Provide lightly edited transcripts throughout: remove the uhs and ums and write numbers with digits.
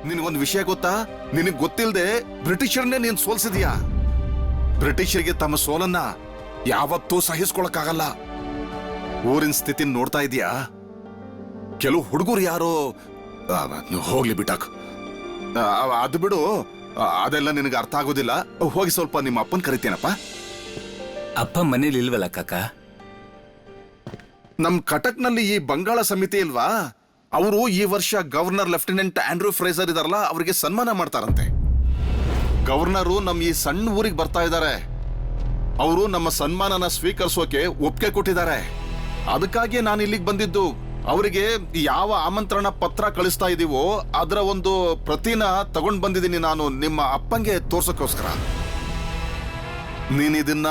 ನಿನಗೊಂದು ವಿಷಯ ಗೊತ್ತಾ? ನಿನಗ್ ಗೊತ್ತಿಲ್ಲದೆ ಬ್ರಿಟಿಷರ್ನೇ ನೀನ್ ಸೋಲ್ಸಿದ್ಯಾ. ಬ್ರಿಟಿಷರಿಗೆ ತಮ್ಮ ಸೋಲನ್ನ ಯಾವತ್ತೂ ಸಹಿಸ್ಕೊಳಕ್ಕಾಗಲ್ಲ. ಊರಿನ ಸ್ಥಿತಿ ನೋಡ್ತಾ ಇದೀಯಾ? ಕೆಲವು ಹುಡುಗರು ಯಾರೋ ಹೋಗ್ಲಿ ಬಿಟ್ಟಾಕ, ಅದು ಬಿಡು, ಅದೆಲ್ಲ ನಿನಗೆ ಅರ್ಥ ಆಗೋದಿಲ್ಲ. ಹೋಗಿ ಸ್ವಲ್ಪ ನಿಮ್ಮ ಅಪ್ಪನ್ ಕರಿತೇನಪ್ಪ. ಅಪ್ಪ ಮನೇಲಿ ಇಲ್ವಲ್ಲ ಕಾಕ? ನಮ್ ಕಟಕ್ನಲ್ಲಿ ಈ ಬಂಗಾಳ ಸಮಿತಿ ಇಲ್ವಾ, ಅವರು ಈ ವರ್ಷ ಗವರ್ನರ್ ಲೆಫ್ಟಿನೆಂಟ್ ಆಂಡ್ರೂ ಫ್ರೇಸರ್ ಇದಾರಲ್ಲ, ಅವರಿಗೆ ಸನ್ಮಾನ ಮಾಡ್ತಾರಂತೆ. ಗವರ್ನರು ನಮ್ಮ ಈ ಸಣ್ಣ ಊರಿಗೆ ಬರ್ತಾ ಇದ್ದಾರೆ. ಅವರು ನಮ್ಮ ಸನ್ಮಾನನ ಸ್ವೀಕರಿಸೋಕೆ ಒಪ್ಪಿಗೆ ಕೊಟ್ಟಿದ್ದಾರೆ. ಅದಕ್ಕಾಗಿ ನಾನು ಇಲ್ಲಿಗೆ ಬಂದಿದ್ದು. ಅವರಿಗೆ ಯಾವ ಆಮಂತ್ರಣ ಪತ್ರ ಕಳಿಸ್ತಾ ಇದೀವೋ ಅದರ ಒಂದು ಪ್ರತಿನ ತಗೊಂಡ್ ಬಂದಿದ್ದೀನಿ ನಾನು, ನಿಮ್ಮ ಅಪ್ಪಂಗೆ ತೋರ್ಸಕ್ಕೋಸ್ಕರ. ನೀನ್ ಇದನ್ನ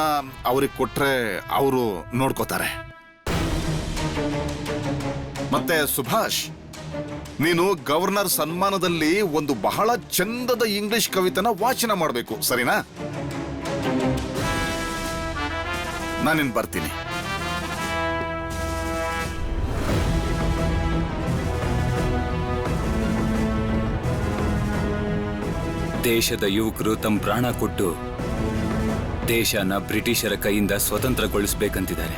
ಅವ್ರಿಗೆ ಕೊಟ್ರೆ ಅವರು ನೋಡ್ಕೋತಾರೆ. ಮತ್ತೆ ಸುಭಾಷ್, ನೀನು ಗವರ್ನರ್ ಸನ್ಮಾನದಲ್ಲಿ ಒಂದು ಬಹಳ ಚಂದದ ಇಂಗ್ಲಿಷ್ ಕವಿತೆನ ವಾಚನ ಮಾಡಬೇಕು, ಸರಿನಾ? ನಾನಿನ್ ಬರ್ತೀನಿ. ದೇಶದ ಯುವಕರು ತಮ್ಮ ಪ್ರಾಣ ಕೊಟ್ಟು ದೇಶನ ಬ್ರಿಟಿಷರ ಕೈಯಿಂದ ಸ್ವತಂತ್ರಗೊಳಿಸಬೇಕಂತಿದ್ದಾರೆ.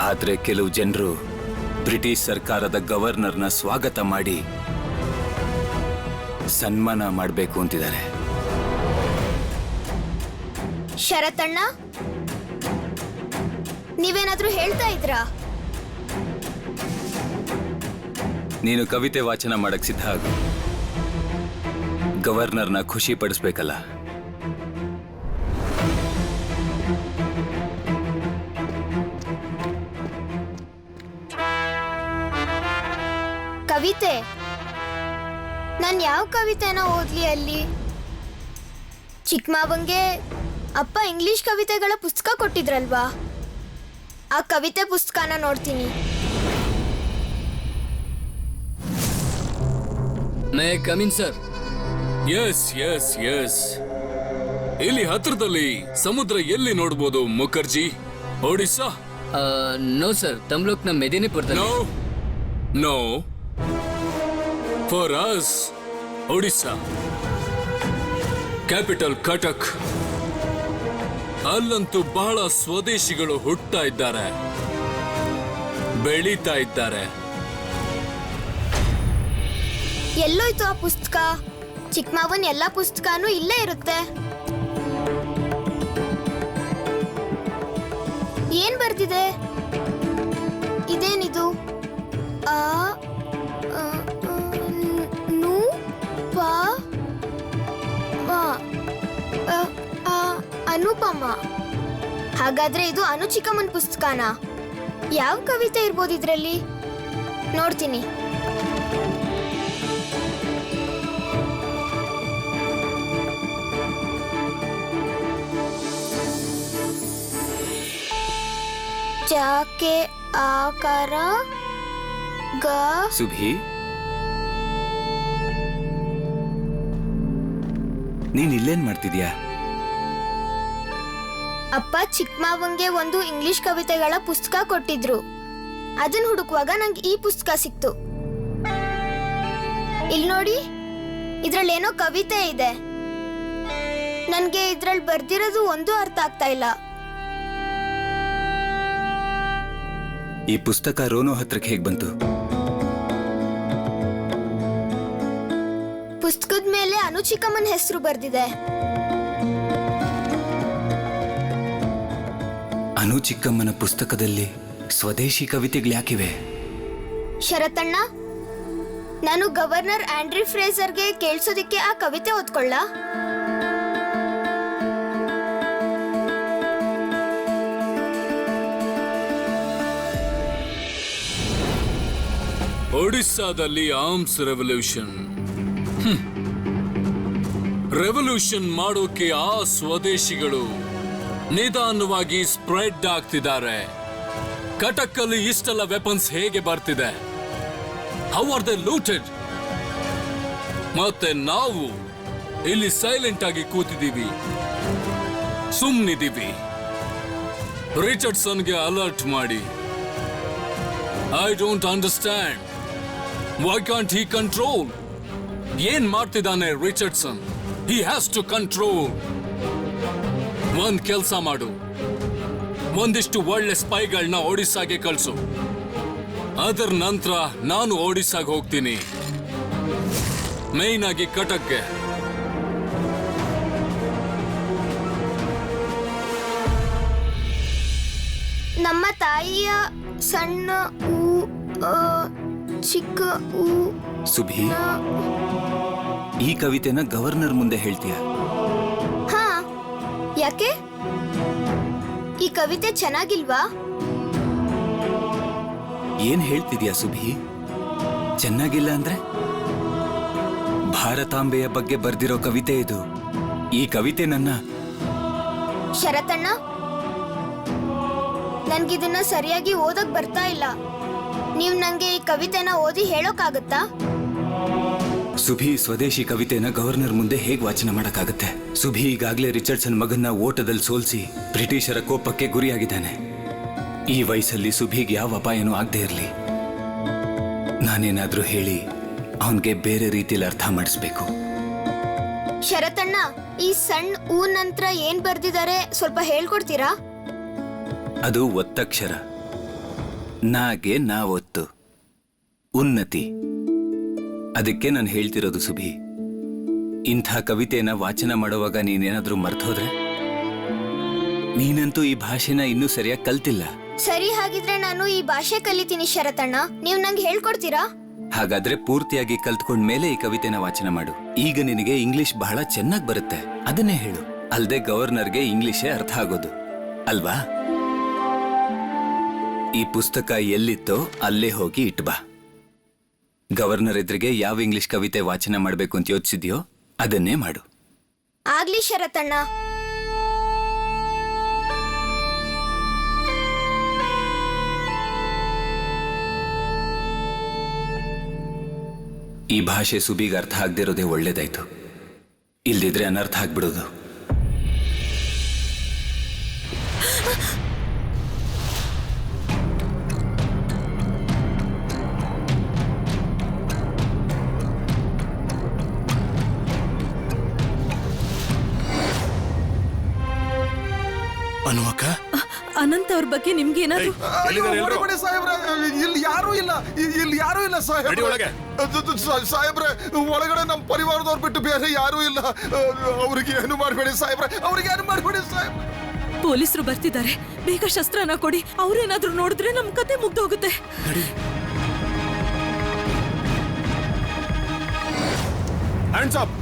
ಆದ್ರೆ ಕೆಲವು ಜನರು ಬ್ರಿಟಿಷ್ ಸರ್ಕಾರದ ಗವರ್ನರ್ನ ಸ್ವಾಗತ ಮಾಡಿ ಸನ್ಮಾನ ಮಾಡಬೇಕು ಅಂತಿದ್ದಾರೆ. ಶರತಣ್ಣ, ನೀವೇನಾದ್ರೂ ಹೇಳ್ತಾ ಇದ್ರಾ? ನೀನು ಕವಿತೆ ವಾಚನ ಮಾಡಕ್ ಸಿದ್ಧ ಆಗು. ಗವರ್ನರ್ನ ಖುಷಿ ಪಡಿಸ್ಬೇಕಲ್ಲ. ಕವಿತೆ? ನಾನ್ ಯಾವ ಕವಿತೆನ ಓದ್ಲಿ ಅಲ್ಲಿ? ಚಿಕ್ಕಮಾವಂಗೆ ಅಪ್ಪ ಇಂಗ್ಲಿಷ್ ಕವಿತೆಗಳ ಪುಸ್ತಕ ಕೊಟ್ಟಿದ್ರಲ್ವಾ, ಆ ಕವಿತೆ ಪುಸ್ತಕನ ನೋಡ್ತೀನಿ. May come in sir? Yes yes yes. ಇಲ್ಲಿ ಹತ್ರದಲ್ಲಿ ಸಮುದ್ರ ಎಲ್ಲಿ ನೋಡ್ಬೋದು ಮುಖರ್ಜಿ? ಒಡಿಸ್ಸಾ? ನೋ ಸರ್, ತಮ್ಲೋಕ್ನ ಮೆದಿನಿಪುರದಲ್ಲಿ. No no, for us Odisha capital Cuttack. ಅಲ್ಲಂತೂ ಬಹಳ ಸ್ವದೇಶಿಗಳು ಹುಟ್ಟುತ್ತಾ ಇದ್ದಾರೆ, ಬೆಳೀತಾ ಇದ್ದಾರೆ. ಎಲ್ಲೋಯ್ತು ಆ ಪುಸ್ತಕ? ಚಿಕ್ಕಮಾವನ್ ಎಲ್ಲ ಪುಸ್ತಕನೂ ಇಲ್ಲೇ ಇರುತ್ತೆ. ಏನ್ ಬರ್ದಿದೆ? ಇದೇನಿದು? ಆ ನು ಪ ಅನುಪಮ. ಹಾಗಾದ್ರೆ ಇದು ಅನು ಚಿಕ್ಕಮ್ಮನ್ ಪುಸ್ತಕನ? ಯಾವ ಕವಿತೆ ಇರ್ಬೋದು ಇದ್ರಲ್ಲಿ? ನೋಡ್ತೀನಿ. ಜಾಕೆ ಆಕಾರ ಗ. ಸುಭಿ, ನೀನ್ ಇಲ್ಲೇನ್ ಮಾಡ್ತಿದ್ಯಾ? ಅಪ್ಪ ಚಿಕ್ಕಮಾವಂಗೆ ಒಂದು ಇಂಗ್ಲಿಷ್ ಕವಿತೆಗಳ ಪುಸ್ತಕ ಕೊಟ್ಟಿದ್ರು. ಅದನ್ನ ಹುಡುಕುವಾಗ ನಂಗೆ ಈ ಪುಸ್ತಕ ಸಿಕ್ತು. ಇಲ್ಲಿ ನೋಡಿ, ಇದ್ರಲ್ಲೇನೋ ಕವಿತೆ ಇದೆ. ನನ್ಗೆ ಇದ್ರಲ್ಲಿ ಬರ್ದಿರೋದು ಒಂದು ಅರ್ಥ ಆಗ್ತಾ ಇಲ್ಲ. ಈ ಪುಸ್ತಕ ರೋನೋ ಹತ್ರಕ್ಕೆ ಹೇಗ್ ಬಂತು? ಪುಸ್ತಕದ ಮೇಲೆ ಅನು ಚಿಕ್ಕಮ್ಮನ ಹೆಸರು ಬರ್ದಿದೆ. ಅನು ಚಿಕ್ಕಮ್ಮನ ಪುಸ್ತಕದಲ್ಲಿ ಸ್ವದೇಶಿ ಕವಿತೆಗಳು ಯಾಕಿವೆ? ಶರತಣ್ಣ, ನಾನು ಗವರ್ನರ್ ಆಂಡ್ರೂ ಫ್ರೇಸರ್ಗೆ ಕೇಳಿಸೋದಿಕ್ಕೆ ಆ ಕವಿತೆ ಓದ್ಕೊಳ್ಳ? ಒಡಿಸ್ಸಾದಲ್ಲಿ ಆರ್ಮ್ಸ್ ರೆವಲ್ಯೂಷನ್. ರೆವಲ್ಯೂಷನ್ ಮಾಡೋಕೆ ಆ ಸ್ವದೇಶಿಗಳು ನಿಧಾನವಾಗಿ ಸ್ಪ್ರೆಡ್ ಆಗ್ತಿದ್ದಾರೆ. ಕಟಕ್ಕಲ್ಲಿ ಇಷ್ಟೆಲ್ಲ ವೆಪನ್ಸ್ ಹೇಗೆ ಬರ್ತಿದೆ? How are they looted? ಮತ್ತೆ ನಾವು ಇಲ್ಲಿ ಸೈಲೆಂಟ್ ಆಗಿ ಕೂತಿದ್ದೀವಿ, ಸುಮ್ನಿದ್ದೀವಿ. ರಿಚರ್ಡ್ಸನ್ಗೆ ಅಲರ್ಟ್ ಮಾಡಿ. I don't understand. Why can't he control? ಏನ್ ಮಾಡ್ತಿದ್ದಾನೆ Richardson? He has to control. ಒಂದ್ ಕೆಲ್ಸ ಮಾಡು, ಒಂದಿಷ್ಟು ಒಳ್ಳೆ ಸ್ಪೈಗಳನ್ನ ಒಡಿಸ್ಸಾಗೆ ಕಳ್ಸು. ಅದರ ನಂತರ ನಾನು ಒಡಿಸ್ಸಾಗೆ ಹೋಗ್ತೀನಿ, ಮೇಯ್ನ್ ಆಗಿ ಕಟಕ್ಗೆ. ನಮ್ಮ ತಾಯಿಯ ಸಣ್ಣ ಚಿಕ್ಕ ಸುಭಿ, ಈ ಕವಿತೆನ ಗವರ್ನರ್ ಮುಂದೆ ಹೇಳ್ತೀಯ? ಹಾ, ಯಾಕೆ? ಈ ಕವಿತೆ ಚೆನ್ನಾಗಿಲ್ವಾ? ಏನ್ ಹೇಳ್ತಿದ್ಯಾ ಸುಭಿ? ಚೆನ್ನಾಗಿಲ್ಲ ಅಂದ್ರೆ? ಭಾರತಾಂಬೆಯ ಬಗ್ಗೆ ಬರ್ದಿರೋ ಕವಿತೆ ಇದು. ಈ ಕವಿತೆ ನನ್ನ ಶರತಣ್ಣ, ನನ್ಗಿದನ್ನ ಸರಿಯಾಗಿ ಓದಕ್ ಬರ್ತಾ ಇಲ್ಲ. ನೀವ್ ನಂಗೆ ಈ ಕವಿತೆನ ಓದಿ ಹೇಳೋಕ್ಕಾಗತ್ತಾ? ಸುಭಿ, ಸ್ವದೇಶಿ ಕವಿತೆನ ಗವರ್ನರ್ ಮುಂದೆ ಹೇಗ್ ವಾಚನ ಮಾಡಕ್ಕಾಗತ್ತೆ? ಸುಭಿ ಈಗಾಗ್ಲೇ ರಿಚರ್ಡ್ಸನ್ ಮಗನ್ನ ಓಟದಲ್ಲಿ ಸೋಲಿಸಿ ಬ್ರಿಟಿಷರ ಕೋಪಕ್ಕೆ ಗುರಿಯಾಗಿದ್ದಾನೆ. ಈ ವಯಸ್ಸಲ್ಲಿ ಸುಭಿಗೆ ಯಾವ ಅಪಾಯನೂ ಆಗದೆ ಇರಲಿ. ನಾನೇನಾದ್ರೂ ಹೇಳಿ ಅವನ್ಗೆ ಬೇರೆ ರೀತಿಯಲ್ಲಿ ಅರ್ಥ ಮಾಡಿಸ್ಬೇಕು. ಶರತಣ್ಣ, ಈ ಸಣ್ಣ ಊ ನಂತರ ಏನ್ ಬರ್ದಿದ್ದಾರೆ ಸ್ವಲ್ಪ ಹೇಳ್ಕೊಡ್ತೀರಾ? ಅದು ಒತ್ತಕ್ಷರ. ನಾಗೆ ನಾ ಒತ್ತು, ಉನ್ನತಿ. ಅದಕ್ಕೆ ನಾನು ಹೇಳ್ತಿರೋದು ಸುಭಿ, ಇಂಥ ಕವಿತೆನ ವಾಚನ ಮಾಡುವಾಗ ನೀನೇನಾದ್ರೂ ಮರ್ತೋದ್ರೆ? ನೀನಂತೂ ಈ ಭಾಷೆನ ಇನ್ನೂ ಸರಿಯಾಗಿ ಕಲ್ತಿಲ್ಲ. ಸರಿ, ಹಾಗಿದ್ರೆ ನಾನು ಈ ಭಾಷೆ ಕಲಿತೀನಿ ಶರತಣ್ಣ. ನೀವ್ ನಂಗೆ ಹೇಳ್ಕೊಡ್ತೀರಾ? ಹಾಗಾದ್ರೆ ಪೂರ್ತಿಯಾಗಿ ಕಲ್ತ್ಕೊಂಡ್ಮೇಲೆ ಈ ಕವಿತೆನ ವಾಚನ ಮಾಡು. ಈಗ ನಿನಗೆ ಇಂಗ್ಲಿಷ್ ಬಹಳ ಚೆನ್ನಾಗಿ ಬರುತ್ತೆ, ಅದನ್ನೇ ಹೇಳು. ಅಲ್ದೆ ಗವರ್ನರ್ಗೆ ಇಂಗ್ಲಿಷೇ ಅರ್ಥ ಆಗೋದು ಅಲ್ವಾ? ಈ ಪುಸ್ತಕ ಎಲ್ಲಿತ್ತೋ ಅಲ್ಲೇ ಹೋಗಿ ಇಟ್ಬಾ. ಗವರ್ನರ್ ಎದುರಿಗೆ ಯಾವ ಇಂಗ್ಲಿಷ್ ಕವಿತೆ ವಾಚನ ಮಾಡ್ಬೇಕು ಅಂತ ಯೋಚಿಸಿದ್ಯೋ ಅದನ್ನೇ ಮಾಡು. ಆಗ್ಲಿ ಶರತಣ್ಣ. ಈ ಭಾಷೆ ಸುಬಿಗೆ ಅರ್ಥ ಆಗದೆ ಇರೋದೇ ಒಳ್ಳೇದಾಯ್ತು, ಇಲ್ದಿದ್ರೆ ಅನರ್ಥ ಆಗ್ಬಿಡೋದು. ಅನುವಕ್ಕ, ಅನಂತ್ ಅವ್ರ ಬಗ್ಗೆ ನಿಮ್ಗೆ ಏನಾದ್ರು? ಇಲ್ಲಿ ಯಾರು ಇಲ್ಲ, ಇಲ್ಲಿ ಯಾರು ಇಲ್ಲ ಸಾಹೇಬ್ರೆ. ಒಳಗಡೆ ನಮ್ಮ ಪರಿವಾರದವ್ರು ಬಿಟ್ಟು ಬೇರೆ ಯಾರು ಇಲ್ಲ. ಅವ್ರಿಗೆ ಏನು ಮಾಡಬೇಡಿ ಸಾಹೇಬ್ರೆ, ಅವ್ರಿಗೆ ಏನು ಮಾಡಬೇಡಿ ಸಾಹೇಬ್ರೆ. ಪೊಲೀಸರು ಬರ್ತಿದ್ದಾರೆ, ಬೇಗ ಶಸ್ತ್ರನ ಕೊಡಿ. ಅವ್ರೇನಾದ್ರೂ ನೋಡಿದ್ರೆ ನಮ್ ಕತೆ ಮುಗ್ದೋಗುತ್ತೆ. Hands up.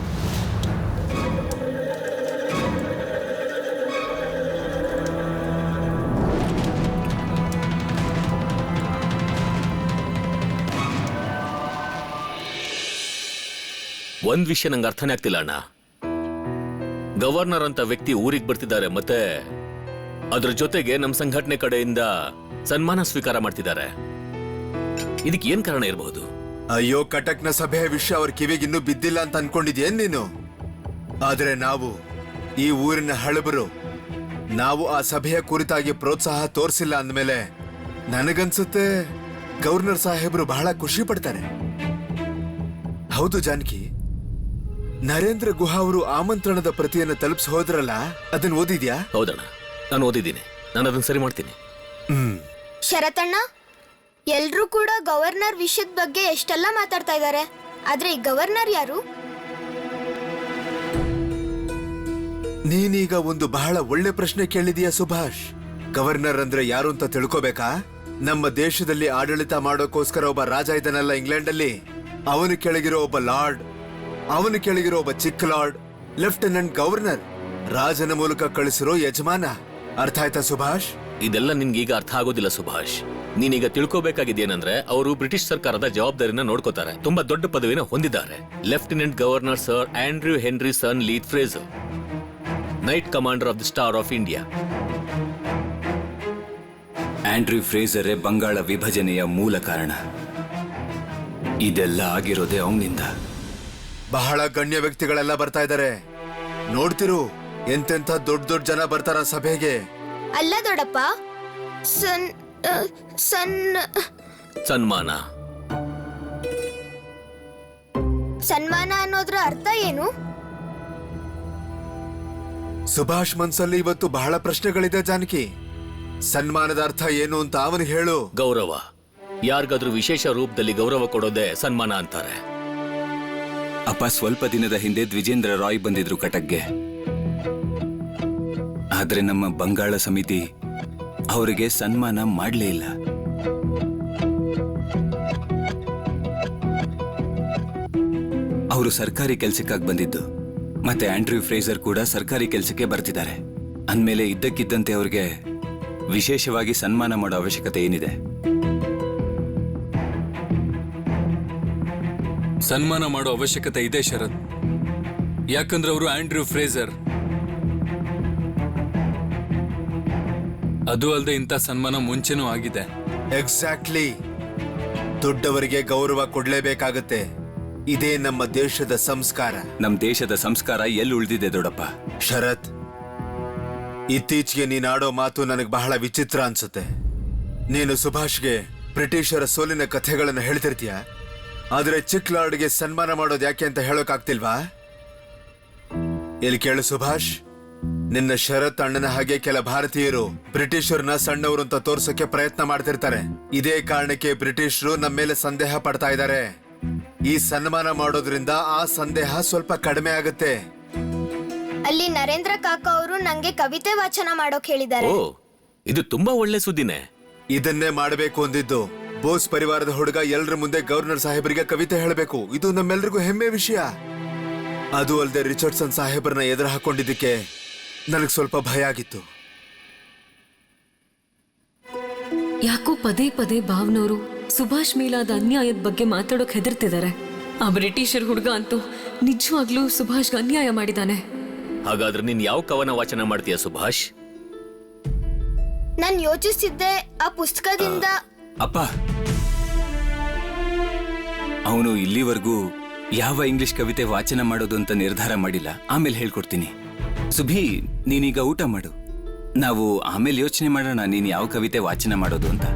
ಒಂದ್ ವಿಷಯ ನಂಗೆ ಅರ್ಥನೇ ಆಗ್ತಿಲ್ಲ ಅಣ್ಣ. ಗವರ್ನರ್ ಅಂತ ವ್ಯಕ್ತಿ ಊರಿಗೆ ಬರ್ತಿದ್ದಾರೆ, ಮತ್ತೆ ಅದ್ರ ಜೊತೆಗೆ ನಮ್ ಸಂಘಟನೆ ಕಡೆಯಿಂದ ಸನ್ಮಾನ ಸ್ವೀಕಾರ ಮಾಡ್ತಿದ್ದಾರೆ. ಇದಕ್ಕೆ ಏನ್ ಕಾರಣ ಇರಬಹುದು? ಅಯ್ಯೋ, ಕಟಕ್ನ ಸಭೆಯ ವಿಷಯ ಅವ್ರ ಕಿವಿಗೆ ಇನ್ನೂ ಬಿದ್ದಿಲ್ಲ ಅಂತ ಅನ್ಕೊಂಡಿದ್ಯೇನ್ ನೀನು? ಆದ್ರೆ ನಾವು ಈ ಊರಿನ ಹಳಬರು, ನಾವು ಆ ಸಭೆಯ ಕುರಿತಾಗಿ ಪ್ರೋತ್ಸಾಹ ತೋರಿಸಿಲ್ಲ ಅಂದ್ಮೇಲೆ ನನಗನ್ಸುತ್ತೆ ಗವರ್ನರ್ ಸಾಹೇಬರು ಬಹಳ ಖುಷಿ ಪಡ್ತಾರೆ. ಹೌದು ಜಾನಕಿ, ನರೇಂದ್ರ ಗುಹಾ ಅವರು ಆಮಂತ್ರಣದ ಪ್ರತಿಯನ್ನು ತಲುಪಿಸಿ ಹೋದ್ರಲ್ಲ, ಅದನ್ನ ಓದಿದ್ಯಾ? ಹೌದಣ್ಣ, ನಾನು ಓದಿದ್ದೀನಿ. ನಾನು ಅದನ್ನ ಸರಿ ಮಾಡ್ತೀನಿ. ಶರತಣ್ಣ, ಎಲ್ರೂ ಕೂಡ ಗವರ್ನರ್ ವಿಷಯದ ಬಗ್ಗೆ ಎಷ್ಟೆಲ್ಲ ಮಾತಾಡ್ತಾ ಇದ್ದಾರೆ, ಆದ್ರೆ ಈ ಗವರ್ನರ್ ಯಾರು? ನೀನೀಗ ಒಂದು ಬಹಳ ಒಳ್ಳೆ ಪ್ರಶ್ನೆ ಕೇಳಿದೀಯ ಸುಭಾಷ್. ಗವರ್ನರ್ ಅಂದ್ರೆ ಯಾರು ಅಂತ ತಿಳ್ಕೋಬೇಕಾ? ನಮ್ಮ ದೇಶದಲ್ಲಿ ಆಡಳಿತ ಮಾಡೋಕೋಸ್ಕರ ಒಬ್ಬ ರಾಜ ಇದ್ದಾನಲ್ಲ ಇಂಗ್ಲೆಂಡ್ ಅಲ್ಲಿ, ಅವನು ಕೆಳಗಿರೋ ಒಬ್ಬ ಲಾರ್ಡ್, ಅವನು ಕೆಳಗಿರೋ ಒಬ್ಬ ಚಿಕ್ಕ ಲಾರ್ಡ್, ಲೆಫ್ಟಿನೆಂಟ್ ಗವರ್ನರ್, ರಾಜನ ಮೂಲಕ ಕಳಿಸಿರೋ ಯಜಮಾನ. ಅರ್ಥ ಆಯ್ತಾ ಸುಭಾಷ್? ಇದೆಲ್ಲ ನಿನ್ಗೀಗ ಅರ್ಥ ಆಗೋದಿಲ್ಲ ಸುಭಾಷ್. ನೀನೀಗ ತಿಳ್ಕೋಬೇಕಾಗಿದ್ದೇನೆಂದ್ರೆ ಅವರು ಬ್ರಿಟಿಷ್ ಸರ್ಕಾರದ ಜವಾಬ್ದಾರಿನ ನೋಡ್ಕೋತಾರೆ. ತುಂಬಾ ದೊಡ್ಡ ಪದವಿನ ಹೊಂದಿದ್ದಾರೆ. Lieutenant governor sir Andrew Henry son Leith Fraser, knight commander of the Star of India. Andrew ಫ್ರೇಜರೇ ಬಂಗಾಳ ವಿಭಜನೆಯ ಮೂಲ ಕಾರಣ. ಇದೆಲ್ಲ ಆಗಿರೋದೇ ಅವನಿಂದ. ಬಹಳ ಗಣ್ಯ ವ್ಯಕ್ತಿಗಳೆಲ್ಲ ಬರ್ತಾ ಇದ್ದಾರೆ. ನೋಡ್ತಿರು, ಎಂತೆಂಥ ದೊಡ್ಡ ದೊಡ್ಡ ಜನ ಬರ್ತಾರ ಸಭೆಗೆ. ಅಲ್ಲ ದೊಡ್ಡಪ್ಪ, ಸನ್ಮಾನ ಸನ್ಮಾನ ಅನ್ನೋದ್ರ ಅರ್ಥ ಏನು? ಸುಭಾಷ್ ಮನ್ಸಲ್ಲಿ ಇವತ್ತು ಬಹಳ ಪ್ರಶ್ನೆಗಳಿದೆ ಜಾನಕಿ. ಸನ್ಮಾನದ ಅರ್ಥ ಏನು ಅಂತ ಅವನಿಗೆ ಹೇಳು. ಗೌರವ. ಯಾರಿಗಾದ್ರೂ ವಿಶೇಷ ರೂಪದಲ್ಲಿ ಗೌರವ ಕೊಡೋದೇ ಸನ್ಮಾನ ಅಂತಾರೆ. ಅಪ್ಪ, ಸ್ವಲ್ಪ ದಿನದ ಹಿಂದೆ ದ್ವಿಜೇಂದ್ರ ರಾಯ್ ಬಂದಿದ್ರು ಕಟಕ್ಗೆ. ಆದ್ರೆ ನಮ್ಮ ಬಂಗಾಳ ಸಮಿತಿ ಅವರಿಗೆ ಸನ್ಮಾನ ಮಾಡಲೇ ಇಲ್ಲ. ಅವರು ಸರ್ಕಾರಿ ಕೆಲ್ಸಕ್ಕಾಗಿ ಬಂದಿದ್ದು. ಮತ್ತೆ ಆಂಡ್ರ್ಯೂ ಫ್ರೇಸರ್ ಕೂಡ ಸರ್ಕಾರಿ ಕೆಲ್ಸಕ್ಕೆ ಬರ್ತಿದ್ದಾರೆ ಅಂದ್ಮೇಲೆ ಇದ್ದಕ್ಕಿದ್ದಂತೆ ಅವ್ರಿಗೆ ವಿಶೇಷವಾಗಿ ಸನ್ಮಾನ ಮಾಡೋ ಅವಶ್ಯಕತೆ ಏನಿದೆ? ಸನ್ಮಾನ ಮಾಡೋ ಅವಶ್ಯಕತೆ ಇದೆ ಶರತ್. ಯಾಕಂದ್ರೆ ಅವರು ಆಂಡ್ರ್ಯೂ ಫ್ರೇಸರ್. ಅದು ಅಲ್ಲದೆ ಇಂಥ ಸನ್ಮಾನ ಮುಂಚೆನೂ ಆಗಿದೆ. ಎಕ್ಸಾಕ್ಟ್ಲಿ. ದೊಡ್ಡವರಿಗೆ ಗೌರವ ಕೊಡ್ಲೇಬೇಕಾಗತ್ತೆ. ಇದೇ ನಮ್ಮ ದೇಶದ ಸಂಸ್ಕಾರ. ನಮ್ ದೇಶದ ಸಂಸ್ಕಾರ ಎಲ್ಲಿ ಉಳಿದಿದೆ ದೊಡ್ಡಪ್ಪ? ಶರತ್, ಇತ್ತೀಚೆಗೆ ನೀನಾಡೋ ಮಾತು ನನಗೆ ಬಹಳ ವಿಚಿತ್ರ ಅನ್ಸುತ್ತೆ. ನೀನು ಸುಭಾಷ್ಗೆ ಬ್ರಿಟಿಷರ ಸೋಲಿನ ಕಥೆಗಳನ್ನು ಹೇಳ್ತಿರ್ತೀಯ, ಆದ್ರೆ ಚಿಕ್ಕ ಲಾರ್ಡ್ಗೆ ಸನ್ಮಾನ ಮಾಡೋದು ಯಾಕೆ ಅಂತ ಹೇಳೋಕಾಗ್ತಿಲ್ವಾ? ಇಲ್ಲಿ ಕೇಳು ಸುಭಾಷ್, ನಿನ್ನ ಶರತ್ ಅಣ್ಣನ ಹಾಗೆ ಕೆಲ ಭಾರತೀಯರು ಬ್ರಿಟಿಷರ್ನ ಸಣ್ಣವರು ಅಂತ ತೋರ್ಸೋಕೆ ಪ್ರಯತ್ನ ಮಾಡ್ತಿರ್ತಾರೆ. ಇದೇ ಕಾರಣಕ್ಕೆ ಬ್ರಿಟಿಷರು ನಮ್ಮ ಮೇಲೆ ಸಂದೇಹ ಪಡ್ತಾ ಇದ್ದಾರೆ. ಈ ಸನ್ಮಾನ ಮಾಡೋದ್ರಿಂದ ಆ ಸಂದೇಹ ಸ್ವಲ್ಪ ಕಡಿಮೆ ಆಗುತ್ತೆ. ಅಲ್ಲಿ ನರೇಂದ್ರ ಕಾಕ ಅವರು ನಂಗೆ ಕವಿತೆ ವಾಚನ ಮಾಡೋಕ್ ಹೇಳಿದ್ದಾರೆ. ಓ, ಇದು ತುಂಬಾ ಒಳ್ಳೆ ಸುದ್ದಿನೇ. ಇದನ್ನೇ ಮಾಡಬೇಕು ಅಂದಿದ್ದು. ಬೋಸ್ ಪರಿವಾರದ ಹುಡುಗ ಎಲ್ಲರ ಮುಂದೆ ಗವರ್ನರ್ ಸಾಹೇಬರಿಗೆ ಕವಿತೆ ಹೇಳಬೇಕು. ಇದು ನಮ್ಮೆಲ್ರಿಗೂ ಹೆಮ್ಮೆ ವಿಷಯ. ಅದು ಅಲ್ಲದೆ ರಿಚರ್ಡ್ಸನ್ ಸಾಹೇಬರನ್ನ ಎದುರು ಹಾಕೊಂಡಿದ್ದಕ್ಕೆ ನನಗೆ ಸ್ವಲ್ಪ ಭಯ ಆಗಿತ್ತು. ಯಾಕೋ ಪದೇ ಪದೇ ಭಾವನವರು ಸುಭಾಷ್ ಮೇಲಾದ ಅನ್ಯಾಯದ ಬಗ್ಗೆ ಮಾತಾಡೋಕ್ ಹೆದರ್ತಿದ್ದಾರೆ. ಆ ಬ್ರಿಟಿಷರ್ ಹುಡುಗ ಅಂತೂ ನಿಜವಾಗ್ಲೂ ಸುಭಾಷ್ಗೆ ಅನ್ಯಾಯ ಮಾಡಿದಾನೆ. ಹಾಗಾದ್ರೆ ನೀನ್ ಯಾವ ಕವನ ವಾಚನ ಮಾಡ್ತೀಯ ಸುಭಾಷ್? ನಾನ್ ಯೋಚಿಸಿದ್ದೆ ಆ ಪುಸ್ತಕದಿಂದ. ಅಪ್ಪ, ಅವನು ಇಲ್ಲಿವರೆಗೂ ಯಾವ ಇಂಗ್ಲಿಷ್ ಕವಿತೆ ವಾಚನ ಮಾಡೋದು ಅಂತ ನಿರ್ಧಾರ ಮಾಡಿಲ್ಲ. ಆಮೇಲೆ ಹೇಳ್ಕೊಡ್ತೀನಿ. ಸುಭಿ, ನೀನೀಗ ಊಟ ಮಾಡು. ನಾವು ಆಮೇಲೆ ಯೋಚನೆ ಮಾಡೋಣ ನೀನ್ ಯಾವ ಕವಿತೆ ವಾಚನ ಮಾಡೋದು ಅಂತ.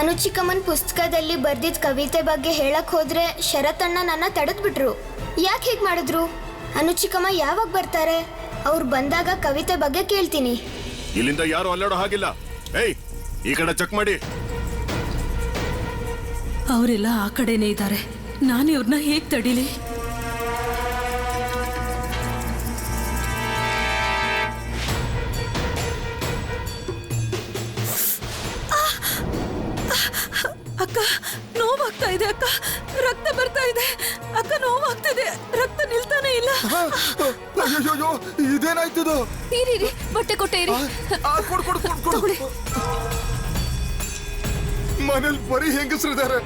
ಅನುಚಿಕಮ್ಮನ್ ಪುಸ್ತಕದಲ್ಲಿ ಬರ್ದಿದ್ ಕವಿತೆ ಬಗ್ಗೆ ಹೇಳಕ್ ಹೋದ್ರೆ ಶರತಣ್ಣ ನನ್ನ ತಡೆದ್ಬಿಟ್ರು. ಯಾಕೆ ಹೀಗ್ ಮಾಡಿದ್ರು? ಅನುಚಿಕಮ್ಮ ಯಾವಾಗ ಬರ್ತಾರೆ? ಅವ್ರು ಬಂದಾಗ ಕವಿತೆ ಬಗ್ಗೆ ಕೇಳ್ತೀನಿ. ಇಲ್ಲಿಂದ ಯಾರು ಅಲ್ಲಾಡೋ ಹಾಗಿಲ್ಲ. ಏಯ್, ಈ ಕಡೆ ಚೆಕ್ ಮಾಡಿ. ಅವರೆಲ್ಲ ಆ ಕಡೆನೇ ಇದ್ದಾರೆ. ನಾನು ಇವ್ರನ್ನ ಹೇಗ್ ತಡಿಲಿ? ಅಕ್ಕ, ನೋವಾಗ್ತಾ ಇದೆ ಅಕ್ಕ. ರಕ್ತ ಬರ್ತಾ ಇದೆ ಅಕ್ಕ. ನೋವಾಗ್ತಿದೆ. ರಕ್ತ ನಿಲ್ತಾನೆ ಇಲ್ಲ. ಅಯ್ಯೋ, ಇದೇನಾಯ್ತದು? ಇರಿ, ಬಟ್ಟೆ ಕೊಟ್ಟೆ ಇರಿ. ತಗೊಳ್ಳಿ. ಮನೇಲಿ ಬರೀ ಹೆಂಗಸರಿದ್ದಾರೆ.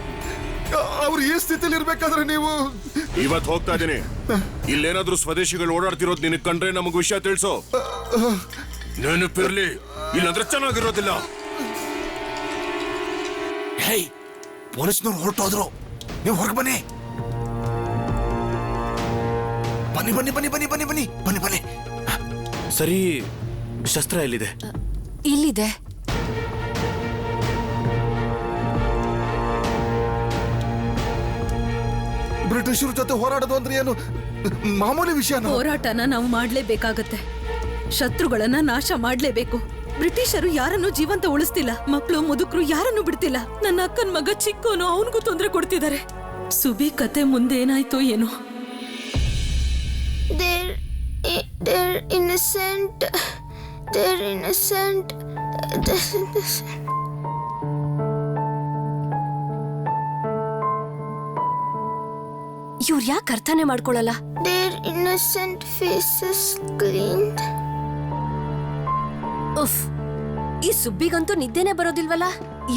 ಅವ್ರು ಈ ಸ್ಥಿತಿಲಿ ಇರ್ಬೇಕಾದ್ರೆ ನೀವು ಇವತ್ತು ಹೋಗ್ತಾ ಇದೀನಿ. ಇಲ್ಲೇನಾದ್ರೂ ಸ್ವದೇಶಿಗಳು ಓಡಾಡ್ತಿರೋದು ನಿನಗೆ ಕಂಡ್ರೆ ನಮಗ್ ವಿಷಯ ತಿಳಿಸೋ. ನೆನಪಿರ್ಲಿ, ಇಲ್ಲಾಂದ್ರೆ ಚೆನ್ನಾಗಿರೋದಿಲ್ಲ. ಹೇಯ್, ಪೊಲೀಸ್ನವ್ರು ಹೊರಟೋದ್ರು. ನೀವು ಹೊರಗೆ ಬನ್ನಿ. ಬನ್ನಿ ಬನ್ನಿ ಬನ್ನಿ ಬನ್ನಿ ಬನ್ನಿ ಬನ್ನಿ ಬನ್ನಿ ಬನ್ನಿ. ಸರಿ, ಶಸ್ತ್ರ ಎಲ್ಲಿದೆ? ಇಲ್ಲಿದೆ. ಬ್ರಿಟಿಷರ ಜೊತೆ ಹೋರಾಡೋದು ಅಂದ್ರೆ ಏನು ಮಾಮೂಲಿ ವಿಷಯ? ಹೋರಾಟನ ನಾವು ಮಾಡ್ಲೇಬೇಕಾಗತ್ತೆ. ಶತ್ರುಗಳನ್ನ ನಾಶ ಮಾಡ್ಲೇಬೇಕು. ಬ್ರಿಟಿಷರು ಯಾರನ್ನು ಜೀವಂತ ಉಳಿಸ್ತಿಲ್ಲ. ಮಕ್ಕಳು ಮುದುಕರು ಯಾರನ್ನು ಬಿಡ್ತಿಲ್ಲ. ನನ್ನ ಅಕ್ಕನ ಮಗ ಚಿಕ್ಕೋನು, ಅವನಿಗೂ ತೊಂದರೆ ಕೊಡ್ತಿದ್ದಾರೆ. ಸುಬಿ ಕತೆ ಮುಂದೆ ಏನಾಯ್ತೋ ಏನೋ. They're innocent. ಇವ್ರು ಯಾಕೆ ಅರ್ಥನೇ ಮಾಡ್ಕೊಳ್ಳಲ್ಲ? Their innocent faces cleaned. ಉಫ್, ಈ ಸುಬ್ಬಿಗಂತೂ ನಿದ್ದೆನೆ ಬರೋದಿಲ್ವಲ್ಲ.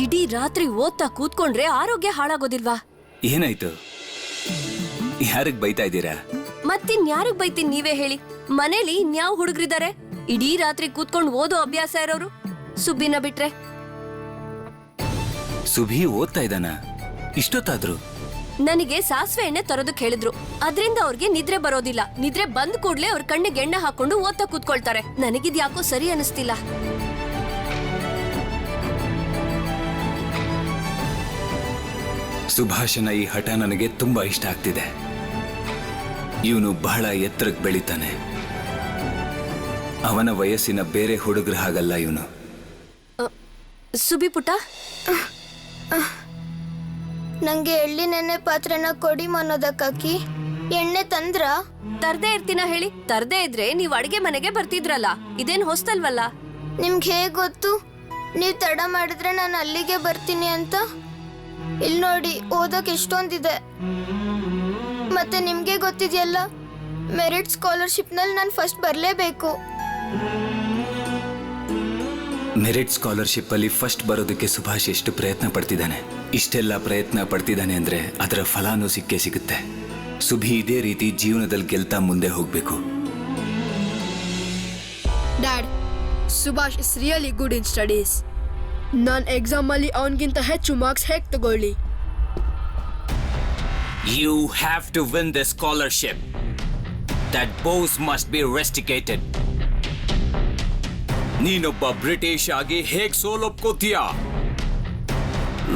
ಇಡೀ ರಾತ್ರಿ ಓದ್ತಾ ಕೂತ್ಕೊಂಡ್ರೆ ಆರೋಗ್ಯ ಹಾಳಾಗೋದಿಲ್ವಾ? ಏನಾಯ್ತು? ಯಾರಿಗ್ ಬೈತಾ ಇದ್ದೀರಾ? ಮತ್ತಿನ್ಯಾರಿಗ್ ಬೈತೀನಿ ನೀವೇ ಹೇಳಿ. ಮನೇಲಿ ಇನ್ಯಾವ ಹುಡುಗ್ರಿದ್ದಾರೆ ಇಡೀ ರಾತ್ರಿ ಕೂತ್ಕೊಂಡು ಓದೋ ಅಭ್ಯಾಸ ಇರೋರು? ಸುಬ್ಬಿನ ಬಿಟ್ರೆ. ಸುಭಿ ಓದ್ತಾ ಇದ್ದಾನ ಇಷ್ಟೊತ್ತಾದ್ರು? ನನಗೆ ಸಾಸಿವೆ ಎಣ್ಣೆ ತರೋದಕ್ಕೆ ಹೇಳಿದ್ರು. ಅದ್ರಿಂದ ಅವ್ರಿಗೆ ನಿದ್ರೆ ಬರೋದಿಲ್ಲ. ನಿದ್ರೆ ಬಂದ್ ಕೂಡ್ಲೆ ಅವ್ರ ಕಣ್ಣಿಗೆ ಎಣ್ಣೆ ಹಾಕೊಂಡು ಓದ್ತಾ ಕೂತ್ಕೊಳ್ತಾರೆ. ನನಗಿದ್ ಯಾಕೋ ಸರಿ ಅನಿಸ್ತಿಲ್ಲ. ಸುಭಾಷನ ಈ ಹಠ ನನಗೆ ತುಂಬಾ ಇಷ್ಟ ಆಗ್ತಿದೆ. ಇವನು ಬಹಳ ಎತ್ತರಕ್ಕೆ ಬೆಳಿತಾನೆ. ಅವನ ವಯಸ್ಸಿನ ಬೇರೆ ಹುಡುಗರ ಹಾಗಲ್ಲ ಇವನು. ಸುಬಿ ಪುಟ, ನಂಗೆ ಎಳ್ಳಿನೆಣ್ಣೆ ಪಾತ್ರೆನ ಕೊಡಿ ಅನ್ನೋದಕ್ಕಾಕಿ ಎಣ್ಣೆ ತಂದ್ರ? ತರ್ದೇ ಇರ್ತೀನ ಹೇಳಿ? ತರ್ದೇ ಇದ್ರೆ ನೀವ್ ಅಡಿಗೆ ಮನೆಗೆ ಬರ್ತಿದ್ರಲ್ಲ, ಇದೇನ್ ಹೊಸ್ತಲ್ವಲ್ಲ? ನಿಮ್ಗೆ ಹೇಗ್ ಗೊತ್ತು ನೀವ್ ತಡ ಮಾಡಿದ್ರೆ ನಾನು ಅಲ್ಲಿಗೆ ಬರ್ತೀನಿ ಅಂತ? ಇಲ್ಲಿ ನೋಡಿ, ಓದಕ್ ಎಷ್ಟೊಂದಿದೆ. ಮತ್ತೆ ನಿಮ್ಗೆ ಗೊತ್ತಿದೆಯಲ್ಲ, ಮೆರಿಟ್ ಸ್ಕಾಲರ್ಶಿಪ್ ನಲ್ಲಿ ನಾನು ಫಸ್ಟ್ ಬರ್ಲೇಬೇಕು. ಮೆರಿಟ್ ಸ್ಕಾಲರ್ಶಿಪ್ ಅಲ್ಲಿ ಫಸ್ಟ್ ಬರೋದಕ್ಕೆ ಸುಭಾಷ್ ಎಷ್ಟು ಪ್ರಯತ್ನ ಪಡ್ತಿದ್ದಾನೆ. ಇಷ್ಟೆಲ್ಲ ಪ್ರಯತ್ನ ಪಡ್ತಿದ್ದಾನೆ ಅಂದ್ರೆ ಅದರ ಫಲಾನು ಸಿಕ್ಕೇ ಸಿಗುತ್ತೆ. ಸುಭಿ ಇದೇ ರೀತಿ ಜೀವನದಲ್ಲಿ ಗೆಲ್ತಾ ಮುಂದೆ ಹೋಗ್ಬೇಕು. Dad, Subhash is really good in studies. ನಾನು ಎಕ್ಸಾಮ್ ಅಲ್ಲಿ ಅವನಿಗಿಂತ ಹೆಚ್ಚು ಮಾರ್ಕ್ಸ್ ಹೇಗೆ ತಗೊಳ್ಳಿ? You have to win the scholarship. That boss must be rusticated. ನೀನೊಬ್ಬ ಬ್ರಿಟಿಷ್ ಆಗಿ ಹೇಗ್ ಸೋಲೊಪ್ಕೋತೀಯ?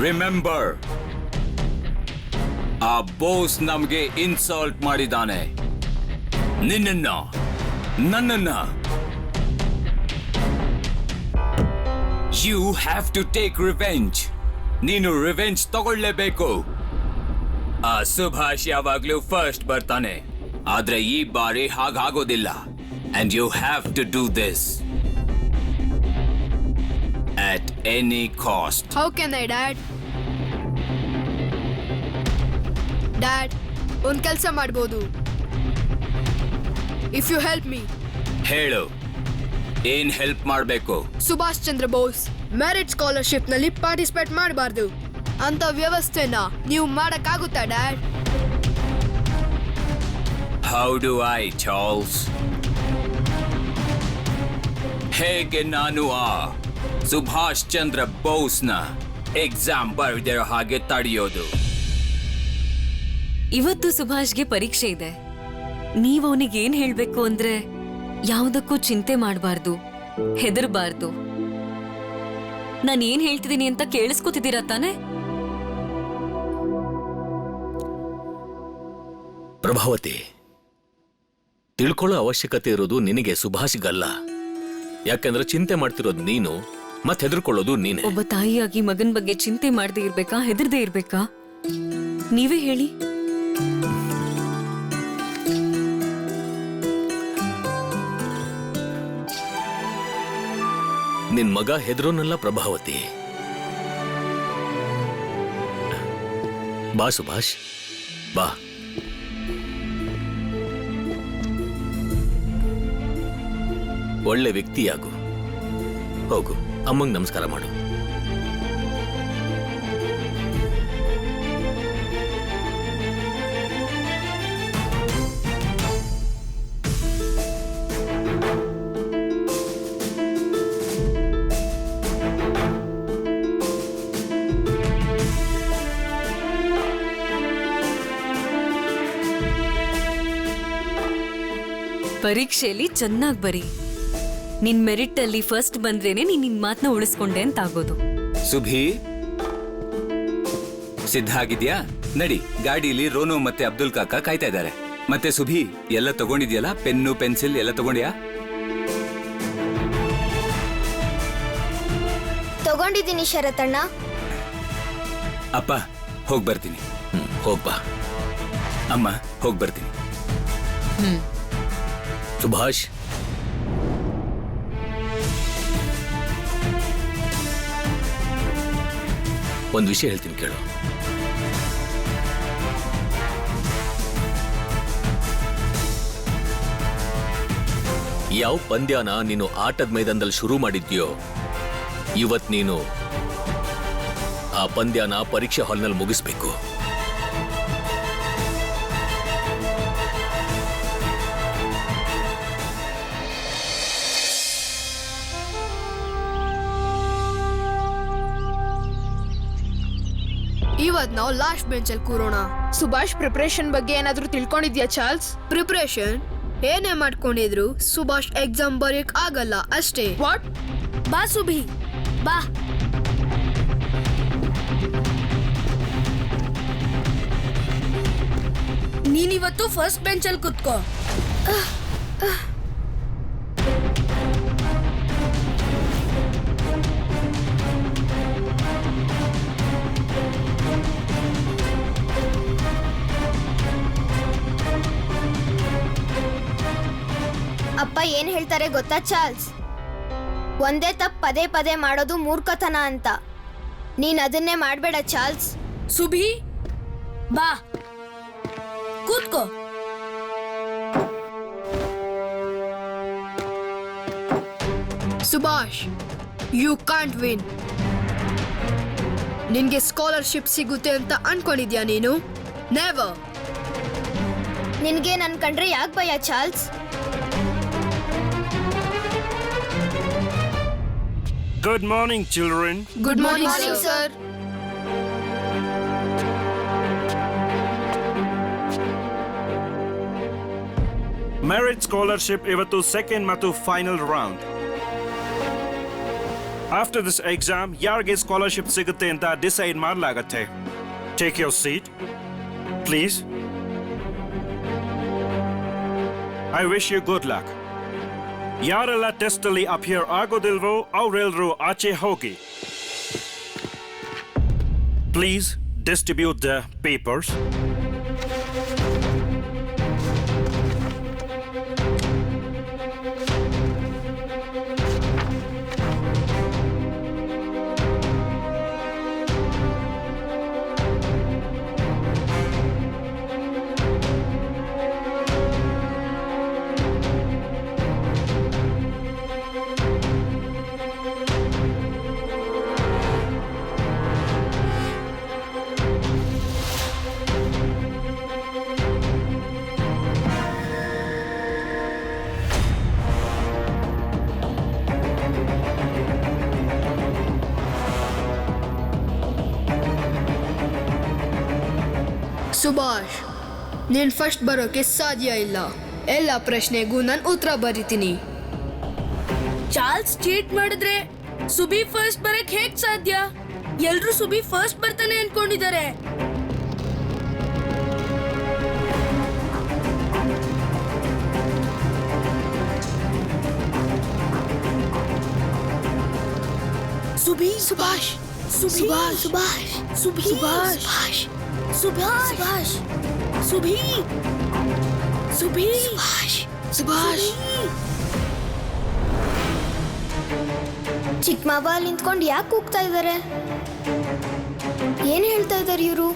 ರಿಮೆಂಬರ್, ಆ ಬೋಸ್ ನಮ್ಗೆ ಇನ್ಸಲ್ಟ್ ಮಾಡಿದಾನೆ. ನಿನ್ನನ್ನ, ನನ್ನನ್ನ. You have to take revenge. ನೀನು ರಿವೆಂಜ್ ತಗೊಳ್ಳೇಬೇಕು. ಆ ಸುಭಾಷ್ ಯಾವಾಗ್ಲೂ ಫಸ್ಟ್ ಬರ್ತಾನೆ, ಆದ್ರೆ ಈ ಬಾರಿ ಹಾಗಾಗೋದಿಲ್ಲ. And you have to do this at any cost. How can I dad? Dad, ಒಂದು ಕೆಲಸ ಮಾಡ್ಬೋದು. If you help me. ಹೇಳು, ಏನ್ ಹೆಲ್ಪ್ ಮಾಡ್ಬೇಕು? ಸುಭಾಷ್ ಚಂದ್ರ ಬೋಸ್ ಮೆರಿಟ್ ಸ್ಕಾಲರ್ಶಿಪ್ ನಲ್ಲಿ ಪಾರ್ಟಿಸಿಪೇಟ್ ಮಾಡಬಾರ್ದು ಅಂತ ವ್ಯವಸ್ಥೆನ ನೀವು ಮಾಡಕ್ಕಾಗುತ್ತಾ dad? How do I, Charles? ಹೇಗೆ ನಾನು ಆ ಸುಭಾಷ್ ಚಂದ್ರ ಬೋಸ್ನ ಎಕ್ಸಾಮ್ ಬರೆದಿರೋ ಹಾಗೆ ತಡೆಯೋದು? ಇವತ್ತು ಸುಭಾಷ್ಗೆ ಪರೀಕ್ಷೆ ಇದೆ. ನೀವ್ ಅವನಿಗೆ ಏನ್ ಹೇಳ್ಬೇಕು ಅಂದ್ರೆ, ಯಾವುದಕ್ಕೂ ಚಿಂತೆ ಮಾಡಬಾರ್ದು, ಹೆದರ್ಬಾರ್ದು. ನಾನು ಏನ್ ಹೇಳ್ತಿದ್ದೀನಿ ಅಂತ ಕೇಳಿಸ್ಕೊತಿದ್ದೀರಾ ತಾನೆ? ಪ್ರಭಾವತಿ, ತಿಳ್ಕೊಳ್ಳೋ ಅವಶ್ಯಕತೆ ಇರೋದು ನಿನಗೆ, ಸುಭಾಷ್ಗಲ್ಲ. ಯಾಕಂದ್ರೆ ಚಿಂತೆ ಮಾಡ್ತಿರೋದು ನೀನು, ಮತ್ತೆ ಹೆದರ್ಕೊಳ್ಳೋದು ನೀನೆ. ಒಬ್ಬ ತಾಯಿಯಾಗಿ ಮಗನ್ ಬಗ್ಗೆ ಚಿಂತೆ ಮಾಡದೇ ಇರ್ಬೇಕಾ, ಹೆದರ್ದೇ ಇರ್ಬೇಕಾ? ನೀವೇ ಹೇಳಿ. ನಿನ್ ಮಗ ಹೆದರೋನಲ್ಲ ಪ್ರಭಾವತಿ. ಬಾ ಸುಭಾಷ್, ಬಾ. ಒಳ್ಳೆ ವ್ಯಕ್ತಿಯಾಗು. ಹೋಗು, ಅಮ್ಮಂಗ್ ನಮಸ್ಕಾರ ಮಾಡು. ಪರೀಕ್ಷೆಯಲ್ಲಿ ಚೆನ್ನಾಗ್ ಬರಿ. ನಿನ್ ಮೆರಿಟ್ ಅಲ್ಲಿ ಫಸ್ಟ್ ಬಂದ್ರೇನೆ ನೀನ್ ನಿನ್ ಮಾತನ್ನ ಉಳಿಸ್ಕೊಂಡೆ ಅಂತ ಆಗೋದು. ಸುಭಿ, ಸಿದ್ಧ ಆಗಿದ್ಯಾ? ನಡಿ, ಗಾಡಿಲಿ ರೋನು ಮತ್ತೆ ಅಬ್ದುಲ್ ಕಾಕ ಕಾಯ್ತಾ ಇದ್ದಾರೆ. ಮತ್ತೆ ಸುಭಿ, ಎಲ್ಲ ತಗೊಂಡಿದ್ಯಲ್ಲ? ಪೆನ್ನು, ಪೆನ್ಸಿಲ್ ಎಲ್ಲ ತಗೊಂಡ್ಯಾ? ತಗೊಂಡಿದ್ದೀನಿ ಶರತಣ್ಣ. ಅಪ್ಪ, ಹೋಗ್ ಬರ್ತೀನಿ. ಹೋಗ್ಬಾ. ಅಮ್ಮ, ಹೋಗ್ ಬರ್ತೀನಿ. ಸುಭಾಷ್, ಒಂದು ವಿಷಯ ಹೇಳ್ತೀನಿ ಕೇಳು. ಯಾವ ಪಂದ್ಯನ ನೀನು ಆಟದ ಮೈದಾನದಲ್ಲಿ ಶುರು ಮಾಡಿದ್ಯೋ, ಇವತ್ ನೀನು ಆ ಪಂದ್ಯನ ಪರೀಕ್ಷೆ ಹಾಲ್ನಲ್ಲಿ ಮುಗಿಸ್ಬೇಕು. ಈ ಇವತ್ ನಾವು ಲಾಸ್ಟ್ ಬೆಂಚ್ ಅಲ್ಲಿ ಕೂರೋಣ. ಸುಭಾಷ್ ಪ್ರಿಪರೇಷನ್ ಬಗ್ಗೆ ಏನಾದ್ರೂ ತಿಳ್ಕೊಂಡಿದ್ಯಾ ಚಾರ್ಲ್ಸ್? ಪ್ರಿಪರೇಷನ್ ಏನೇ ಮಾಡ್ಕೊಂಡಿದ್ರು ಸುಭಾಷ್ ಎಕ್ಸಾಮ್ ಬರೆಯಕ್ ಆಗಲ್ಲ ಅಷ್ಟೇ. ವಾಟ್? ಬಾ ಸುಭಿ ಬಾ. ನೀನಿವತ್ತು ಫಸ್ಟ್ ಬೆಂಚ್ ಅಲ್ಲಿ ಕುತ್ಕೋ. ಅಪ್ಪ ಏನ್ ಹೇಳ್ತಾರೆ ಗೊತ್ತಾ ಚಾರ್ಲ್ಸ್? ಒಂದೇ ತಪ್ಪು ಪದೇ ಪದೇ ಮಾಡೋದು ಮೂರ್ಖತನ ಅಂತ. ನೀನ್ ಅದನ್ನೇ ಮಾಡ್ಬೇಡ ಚಾರ್ಲ್ಸ್. ಸುಭಿ ಬಾ ಕೂತ್ಕೋ. Subhash, you can't win. ನಿನ್ಗೆ ಸ್ಕಾಲರ್ಶಿಪ್ ಸಿಗುತ್ತೆ ಅಂತ ಅನ್ಕೊಂಡಿದ್ಯಾ ನೀನು? ನೆವರ್. ನಿನ್ಗೆ ನನ್ ಕಂಡ್ರೆ ಯಾಕೆ ಭಯ Charles? Good morning, children. Good morning sir. Merit scholarship ಇವತ್ತು ಸೆಕೆಂಡ್ ಮತ್ತು final round. After this exam ಯಾರಿಗೆ ಸ್ಕಾಲರ್ಶಿಪ್ ಸಿಗುತ್ತೆ ಅಂತ ಡಿಸೈಡ್ ಮಾಡಲಾಗತ್ತೆ. Take your seat please. I wish you good luck. ಯಾರೆಲ್ಲ ಟೆಸ್ಟ್ ಅಲ್ಲಿ ಅಪಿಯರ್ ಆಗೋದಿಲ್ವೋ ಅವರೆಲ್ಲರೂ ಆಚೆ ಹೋಗಿ. Please distribute the papers. Subhash, ನೀನ್ ಫಸ್ಟ್ ಬರೋಕೆ ಸಾಧ್ಯ ಇಲ್ಲ. ಎಲ್ಲ ಪ್ರಶ್ನೆಗೂ ನಾನು ಉತ್ತರ ಬರೀತೀನಿ. ಚಾರ್ಲ್ಸ್ ಚೀಟ್ ಮಾಡಿದ್ರೆ ಸುಬಿ ಫಸ್ಟ್ ಬರಕ್ ಹೇಗ್ ಸಾಧ್ಯ? ಎಲ್ರು ಸುಬಿ ಫಸ್ಟ್ ಬರ್ತಾನೆ ಅನ್ಕೊಂಡಿದ್ದಾರೆ. ಸುಬಿ ಸುಭಾಷ್ ಸುಭಾಷ್ ಸುಭಾಷ್ ಸುಭಿ ಸುಭಾಷ್ ಸುಭಾಷ್ ಸುಭಿ ಸುಭಿ ಸುಭಾಷ್ ಸುಭಾಷ್. ಚಿಕ್ಕ ಮಾವ ಅಲ್ಲಿ ನಿಂತ್ಕೊಂಡು ಯಾಕೆ ಕೂಗ್ತಾ ಇದ್ದಾರೆ? ಏನ್ ಹೇಳ್ತಾ ಇದ್ದಾರೆ ಇವರು?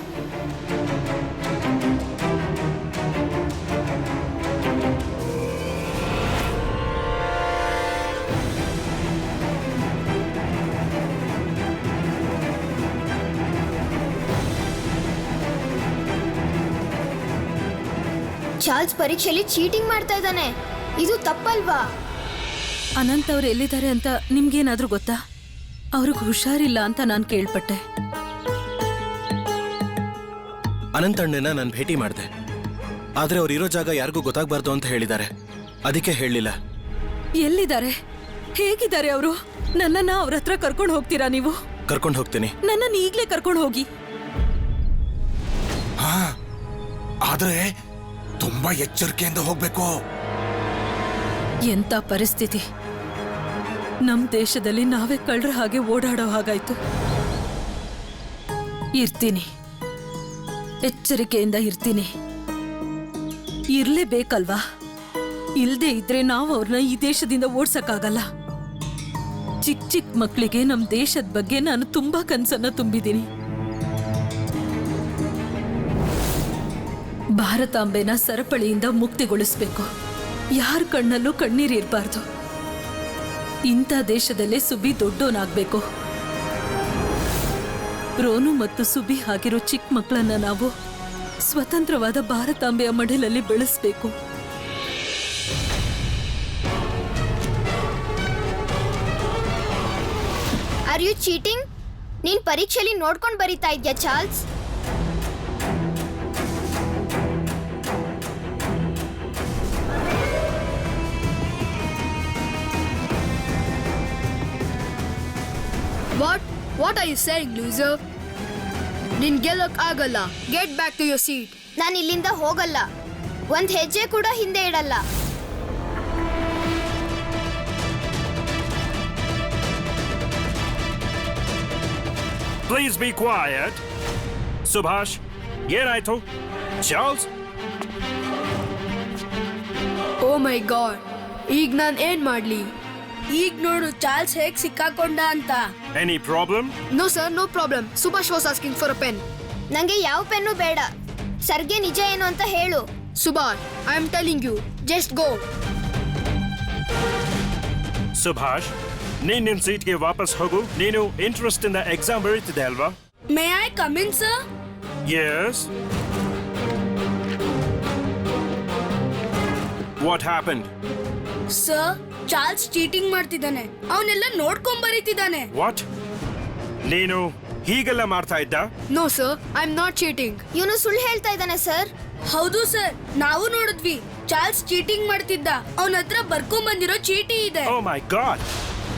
ಚಾರ್ಲ್ಸ್ ಪರೀಕ್ಷೆಯಲ್ಲಿ ಚೀಟಿಂಗ್ ಮಾಡ್ತಾ ಇದ್ದಾನೆ. ಇದು ತಪ್ಪಲ್ವಾ? ಅನಂತ್ ಅವ್ರು ಎಲ್ಲಿದ್ದಾರೆ ಅಂತ ನಿಮ್ಗೇನಾದ್ರೂ ಗೊತ್ತಾ? ಅವ್ರಿಗೆ ಹುಷಾರಿಲ್ಲ ಅಂತ ನಾನು ಕೇಳ್ಪಟ್ಟೆ. ಅನಂತ್ ಅಣ್ಣನ ನಾನು ಭೇಟಿ ಮಾಡಿದೆ, ಆದ್ರೆ ಅವ್ರು ಇರೋ ಜಾಗ ಯಾರಿಗೂ ಗೊತ್ತಾಗ್ಬಾರ್ದು ಅಂತ ಹೇಳಿದ್ದಾರೆ. ಅದಕ್ಕೆ ಹೇಳಲಿಲ್ಲ. ಎಲ್ಲಿದ್ದಾರೆ? ಹೇಗಿದ್ದಾರೆ ಅವರು? ನನ್ನನ್ನ ಅವ್ರ ಹತ್ರ ಕರ್ಕೊಂಡು ಹೋಗ್ತೀರಾ ನೀವು? ಕರ್ಕೊಂಡು ಹೋಗ್ತೀನಿ. ನನ್ನನ್ನು ಈಗ್ಲೇ ಕರ್ಕೊಂಡು ಹೋಗಿ. ಆದ್ರೆ ತುಂಬಾ ಎಚ್ಚರಿಕೆಯಿಂದ ಹೋಗ್ಬೇಕು. ಎಂತ ಪರಿಸ್ಥಿತಿ! ನಮ್ ದೇಶದಲ್ಲಿ ನಾವೇ ಕಳ್ರ ಹಾಗೆ ಓಡಾಡೋ ಹಾಗಾಯ್ತು. ಇರ್ತೀನಿ, ಎಚ್ಚರಿಕೆಯಿಂದ ಇರ್ತೀನಿ. ಇರ್ಲೇಬೇಕಲ್ವಾ? ಇಲ್ದೇ ಇದ್ರೆ ನಾವು ಅವ್ರನ್ನ ಈ ದೇಶದಿಂದ ಓಡ್ಸಕ್ಕಾಗಲ್ಲ. ಚಿಕ್ಕ ಚಿಕ್ಕ ಮಕ್ಕಳಿಗೆ ನಮ್ ದೇಶದ ಬಗ್ಗೆ ನಾನು ತುಂಬಾ ಕನ್ಸನ್ನ ತುಂಬಿದ್ದೀನಿ. ಭಾರತಾಂಬೆನ ಸರಪಳಿಯಿಂದ ಮುಕ್ತಿಗೊಳಿಸ್ಬೇಕು. ಯಾರ ಕಣ್ಣಲ್ಲೂ ಕಣ್ಣೀರಿರ್ಬಾರ್ದು. ಇಂಥ ದೇಶದಲ್ಲೇ ಸುಬಿ ದೊಡ್ಡೋನಾಗ್ಬೇಕು. ರೋನು ಮತ್ತು ಸುಬಿ ಆಗಿರೋ ಚಿಕ್ಕ ಮಕ್ಕಳನ್ನ ನಾವು ಸ್ವತಂತ್ರವಾದ ಭಾರತಾಂಬೆಯ ಮಡಿಲಲ್ಲಿ ಬೆಳೆಸ್ಬೇಕು. Are you cheating? ನೀನ್ ಪರೀಕ್ಷೆಯಲ್ಲಿ ನೋಡ್ಕೊಂಡು ಬರೀತಾ ಇದ್ಯಾ Charles? What are you saying loser? ನಿನ್ ಗೆಲ್ಲಕ್ ಆಗಲ್ಲ. Get back to your seat. ನಾನು ಇಲ್ಲಿಂದ ಹೋಗಲ್ಲ. ಒಂದ್ ಹೆಜ್ಜೆ ಕೂಡ ಹಿಂದೆ ಇಡಲ್ಲ. Please be quiet. ಸುಭಾಷ್, ಏನಾಯ್ತು? ಚಾರ್ಲ್ಸ್, ಓ ಮೈ ಗಾಡ್, ಈಗ ನಾನ್ ಏನ್ ಮಾಡ್ಲಿ? ಈಗ ನೋಡು ಚಾರ್ಲ್ಸ್ ಹೇಗ್ ಸಿಕ್ಕಾಕೊಂಡ ಅಂತ. any problem? No sir, no problem. Subhash was asking for a pen. ನಂಗೆ ಯಾವ ಪೆನ್ನು ಬೇಡ. ಸರ್ಗೆ ನಿಜ ಏನು ಅಂತ ಹೇಳು. Subhash, I am telling you, just go. Subhash, ನೀನ್ ನಿನ್ ಸೀಟ್ಗೆ ವಾಪಸ್ ಹೋಗು. ನೀನು ಇಂಟ್ರೆಸ್ಟ್ ಇಂದ ಎಕ್ಸಾಮ್ ಬರೀತಿದೆ ಅಲ್ವಾ? May I come in sir? Yes. What happened? Sir, Charles cheating ಮಾಡ್ತಿದ್ದಾನೆ. ಅವನೆಲ್ಲ ನೋಡ್ಕೊಂಡ್ ಬರೀತಿದ್ದಾನೆ. What? ನೀನು ಹೀಗೆಲ್ಲ ಮಾಡ್ತಾ ಇದ್ದ? No sir, I am not cheating. ಇವನು ಸುಳ್ಳು ಹೇಳ್ತಾ ಇದ್ದಾನೆ ಸರ್. ಹೌದು ಸರ್, ನಾವು ನೋಡಿದ್ವಿ. ಚಾರ್ಲ್ಸ್ ಚೀಟಿಂಗ್ ಮಾಡ್ತಿದ್ದ. ಅವನ ಹತ್ರ ಬರ್ಕೊಂಡ್ ಬಂದಿರೋ ಚೀಟಿ ಇದೆ. Oh my God!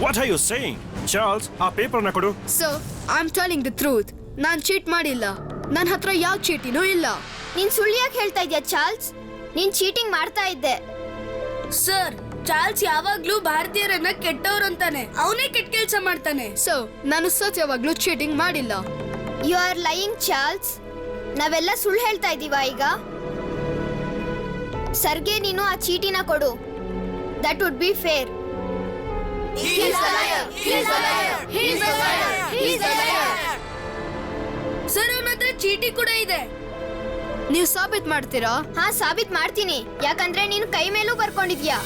What are you saying? Charles, ಆ ಪೇಪರ್ನ ಕೊಡು. Sir, I am telling the truth. ನಾನ್ ಚೀಟ್ ಮಾಡಿಲ್ಲ. ನನ್ನ ಹತ್ರ ಯಾವ ಚೀಟಿನೂ ಇಲ್ಲ. ನೀನ್ ಸುಳ್ಳು ಯಾಕೆ ಹೇಳ್ತಾ ಇದ್ಯಾ ಚಾರ್ಲ್ಸ್? ನೀನ್ ಚೀಟಿಂಗ್ ಮಾಡ್ತಾ ಇದ್ದೆ. ಸರ್, ಚಾರ್ಲ್ಸ್ ಯಾವಾಗ್ಲೂ ಭಾರತೀಯರನ್ನ ಕೆಟ್ಟವ್ರಂತಾನೆ. ಅವನೇ ಕೆಟ್ಟ ಕೆಲಸ ಮಾಡ್ತಾನೆ. ಸರ್, ನಾನು ಸತ್ಯವಾಗ್ಲೂ ಚೀಟಿಂಗ್ ಮಾಡಿಲ್ಲ. You are lying Charles. ನಾವೆಲ್ಲ ಸುಳ್ಳು ಹೇಳ್ತಾ ಇದೀವ ಈಗ? ಸರ್ಗೆ ನೀನು ಆ ಚೀಟಿನ ಕೊಡು. That would be fair. Sir, ಅವನ ಹತ್ರ ಚೀಟಿ ಕೂಡ ಇದೆ. ನೀವು ಸಾಬೀತ್ ಮಾಡ್ತೀರಾ? ಹಾ, ಸಾಬೀತ್ ಮಾಡ್ತೀನಿ. ಯಾಕಂದ್ರೆ ನೀನು ಕೈ ಮೇಲೂ ಬರ್ಕೊಂಡಿದ್ಯಾ.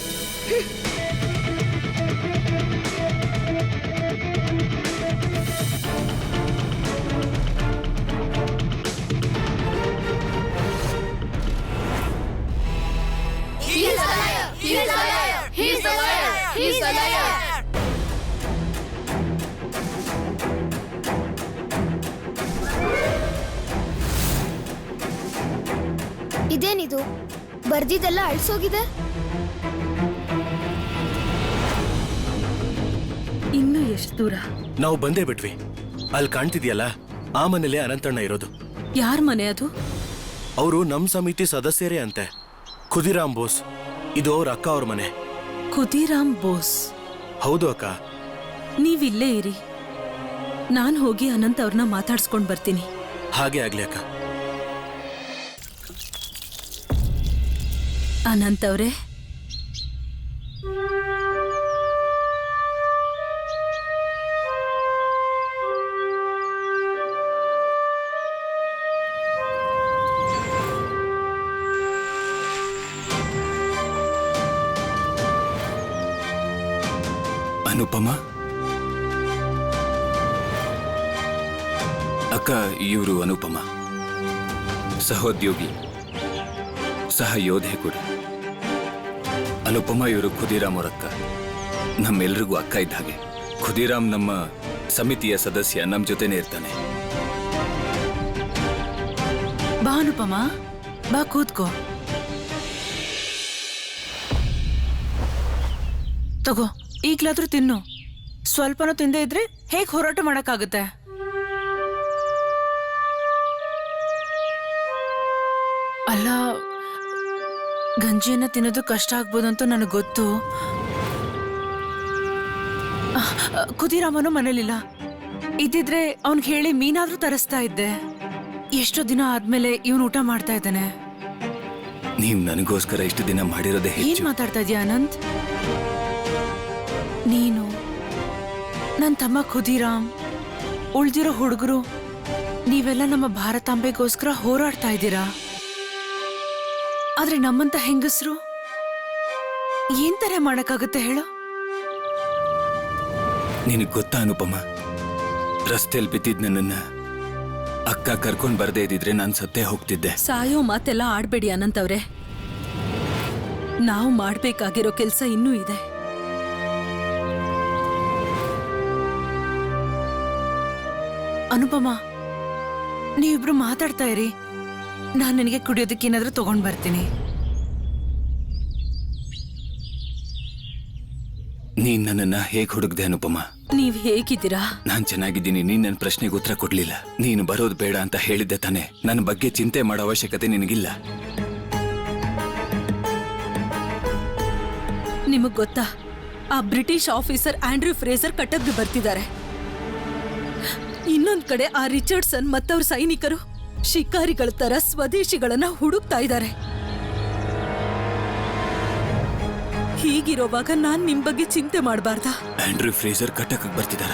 ಇದೇನಿದು? ಬರ್ದಿದ್ದೆಲ್ಲ ಅಳ್ಸೋಗಿದೆ. ಇನ್ನು ಎಷ್ಟು ದೂರ? ನಾವು ಬಂದೇ ಬಿಟ್ವಿ. ಅಲ್ಲಿ ಕಾಣ್ತಿದ್ಯಲ್ಲ, ಆ ಮನೇಲೆ ಅನಂತಣ್ಣ ಇರೋದು. ಯಾರ ಮನೆ ಅದು? ಅವರು ನಮ್ ಸಮಿತಿ ಸದಸ್ಯರೇ ಅಂತೆ. ಖುದಿರಾಮ್ ಬೋಸ್. ಇದು ಅವ್ರ ಅಕ್ಕ ಅವ್ರ ಮನೆ. ಖುದಿರಾಮ್ ಬೋಸ್? ಹೌದು ಅಕ್ಕ. ನೀವಿಲ್ಲೇ ಇರಿ, ನಾನ್ ಹೋಗಿ ಅನಂತ್ ಅವ್ರನ್ನ ಮಾತಾಡ್ಸ್ಕೊಂಡ್ ಬರ್ತೀನಿ. ಹಾಗೆ ಆಗ್ಲಿ ಅಕ್ಕ. ಅನಂತ್ ಅವ್ರೆ, ಅನುಪಮ ಅಕ್ಕ, ಇವರು ಅನುಪಮ, ಸಹೋದ್ಯೋಗಿ, ಸಹ ಯೋಧೆ ಕೂಡ. ಅನುಪಮ ಇವರು ಖುದಿರಾಮ್ ಅವ್ರ ಅಕ್ಕ. ನಮ್ಮೆಲ್ರಿಗೂ ಅಕ್ಕ ಇದ್ದ ಹಾಗೆ. ಖುದಿರಾಮ್ ನಮ್ಮ ಸಮಿತಿಯ ಸದಸ್ಯ, ನಮ್ ಜೊತೆನೆ ಇರ್ತಾನೆ. ಬಾ ಅನುಪಮ, ಬಾ ಕೂತ್ಕೋ. ತಗೋ, ಈಗ್ಲಾದ್ರೂ ತಿನ್ನು. ಸ್ವಲ್ಪನೂ ತಿಂದೇ ಇದ್ರೆ ಹೇಗ್ ಹೋರಾಟ ಮಾಡಕ್ಕಾಗತ್ತೆ? ಅಲ್ಲ, ಗಂಜಿಯನ್ನ ತಿನ್ನೋದು ಕಷ್ಟ ಆಗ್ಬೋದು ಅಂತ ನನಗೆ ಗೊತ್ತು. ಖುದಿರಾಮನು ಮನೇಲಿಲ್ಲ. ಇದ್ದಿದ್ರೆ ಅವನ್ಗೆ ಹೇಳಿ ಮೀನಾದ್ರೂ ತರಿಸ್ತಾ ಇದ್ದೆ. ಎಷ್ಟೋ ದಿನ ಆದ್ಮೇಲೆ ಇವನು ಊಟ ಮಾಡ್ತಾ ಇದ್ದಾನೆ. ನೀವ್ ನನಗೋಸ್ಕರ ಇಷ್ಟು ದಿನ ಮಾಡಿರೋದೇ ಏನ್ ಹೆಚ್ಚು. ಮಾತಾಡ್ತಾ ಇದೀಯ ಅನಂತ್? ನೀನು, ನನ್ ತಮ್ಮ ಖುದಿರಾಮ್, ಉಳ್ದಿರೋ ಹುಡುಗರು, ನೀವೆಲ್ಲ ನಮ್ಮ ಭಾರತಾಂಬೆಗೋಸ್ಕರ ಹೋರಾಡ್ತಾ ಇದ್ದೀರಾ. ಆದ್ರೆ ನಮ್ಮಂತ ಹೆಂಗಸರು ಏನ್ ತರ ಮಾಡಕ್ಕಾಗತ್ತೆ ಹೇಳು? ನಿನಗ್ ಗೊತ್ತಾ ಅನುಪಮ, ರಸ್ತೆಯಲ್ಲಿ ಬಿದ್ದಿದ್ ನನ್ನನ್ನ ಅಕ್ಕ ಕರ್ಕೊಂಡ್ ಬರ್ದೇ ಇದ್ದಿದ್ರೆ ನಾನ್ ಸತ್ತೇ ಹೋಗ್ತಿದ್ದೆ. ಸಾಯೋ ಮಾತೆಲ್ಲ ಆಡ್ಬೇಡಿ ಅನಂತ್ ಅವ್ರೆ. ನಾವು ಮಾಡ್ಬೇಕಾಗಿರೋ ಕೆಲ್ಸ ಇನ್ನೂ ಇದೆ. ಅನುಪಮ, ನೀವಿಬ್ರು ಮಾತಾಡ್ತಾ ಇರಿ. ನಾನು ನಿನಗೆ ಕುಡಿಯೋದಕ್ಕೆ ಏನಾದ್ರೂ ತಗೊಂಡ್ ಬರ್ತೀನಿ. ನೀನ್ ನನ್ನನ್ನ ಹೇಗ್ ಹುಡುಕ್ದೆ ಅನುಪಮ? ನೀವ್ ಹೇಗಿದ್ದೀರಾ? ನಾನ್ ಚೆನ್ನಾಗಿದ್ದೀನಿ. ನೀನ್ ನನ್ನ ಪ್ರಶ್ನೆಗೆ ಉತ್ತರ ಕೊಡ್ಲಿಲ್ಲ. ನೀನು ಬರೋದು ಬೇಡ ಅಂತ ಹೇಳಿದ್ದೆ ತಾನೆ. ನನ್ನ ಬಗ್ಗೆ ಚಿಂತೆ ಮಾಡೋ ಅವಶ್ಯಕತೆ ನಿನಗಿಲ್ಲ. ನಿಮಗ್ ಗೊತ್ತಾ, ಆ ಬ್ರಿಟಿಷ್ ಆಫೀಸರ್ ಆಂಡ್ರ್ಯೂ ಫ್ರೇಸರ್ ಕಟಕ್ಗೆ ಬರ್ತಿದ್ದಾರೆ. ಇನ್ನೊಂದ್ ಕಡೆ ಆ ರಿಚರ್ಡ್ಸನ್ ಮತ್ತವ್ರ ಸೈನಿಕರು ಶಿಕಾರಿಗಳ ತರ ಸ್ವದೇಶಿಗಳನ್ನ ಹುಡುಕ್ತಾ ಇದ್ದಾರೆ. ಹೀಗಿರೋವಾಗ ನಾನ್ ನಿಮ್ ಬಗ್ಗೆ ಚಿಂತೆ ಮಾಡಬಾರ್ದಾ? Andrew Fraser ಕಟಕ್ಗೆ ಬರ್ತಿದಾರ?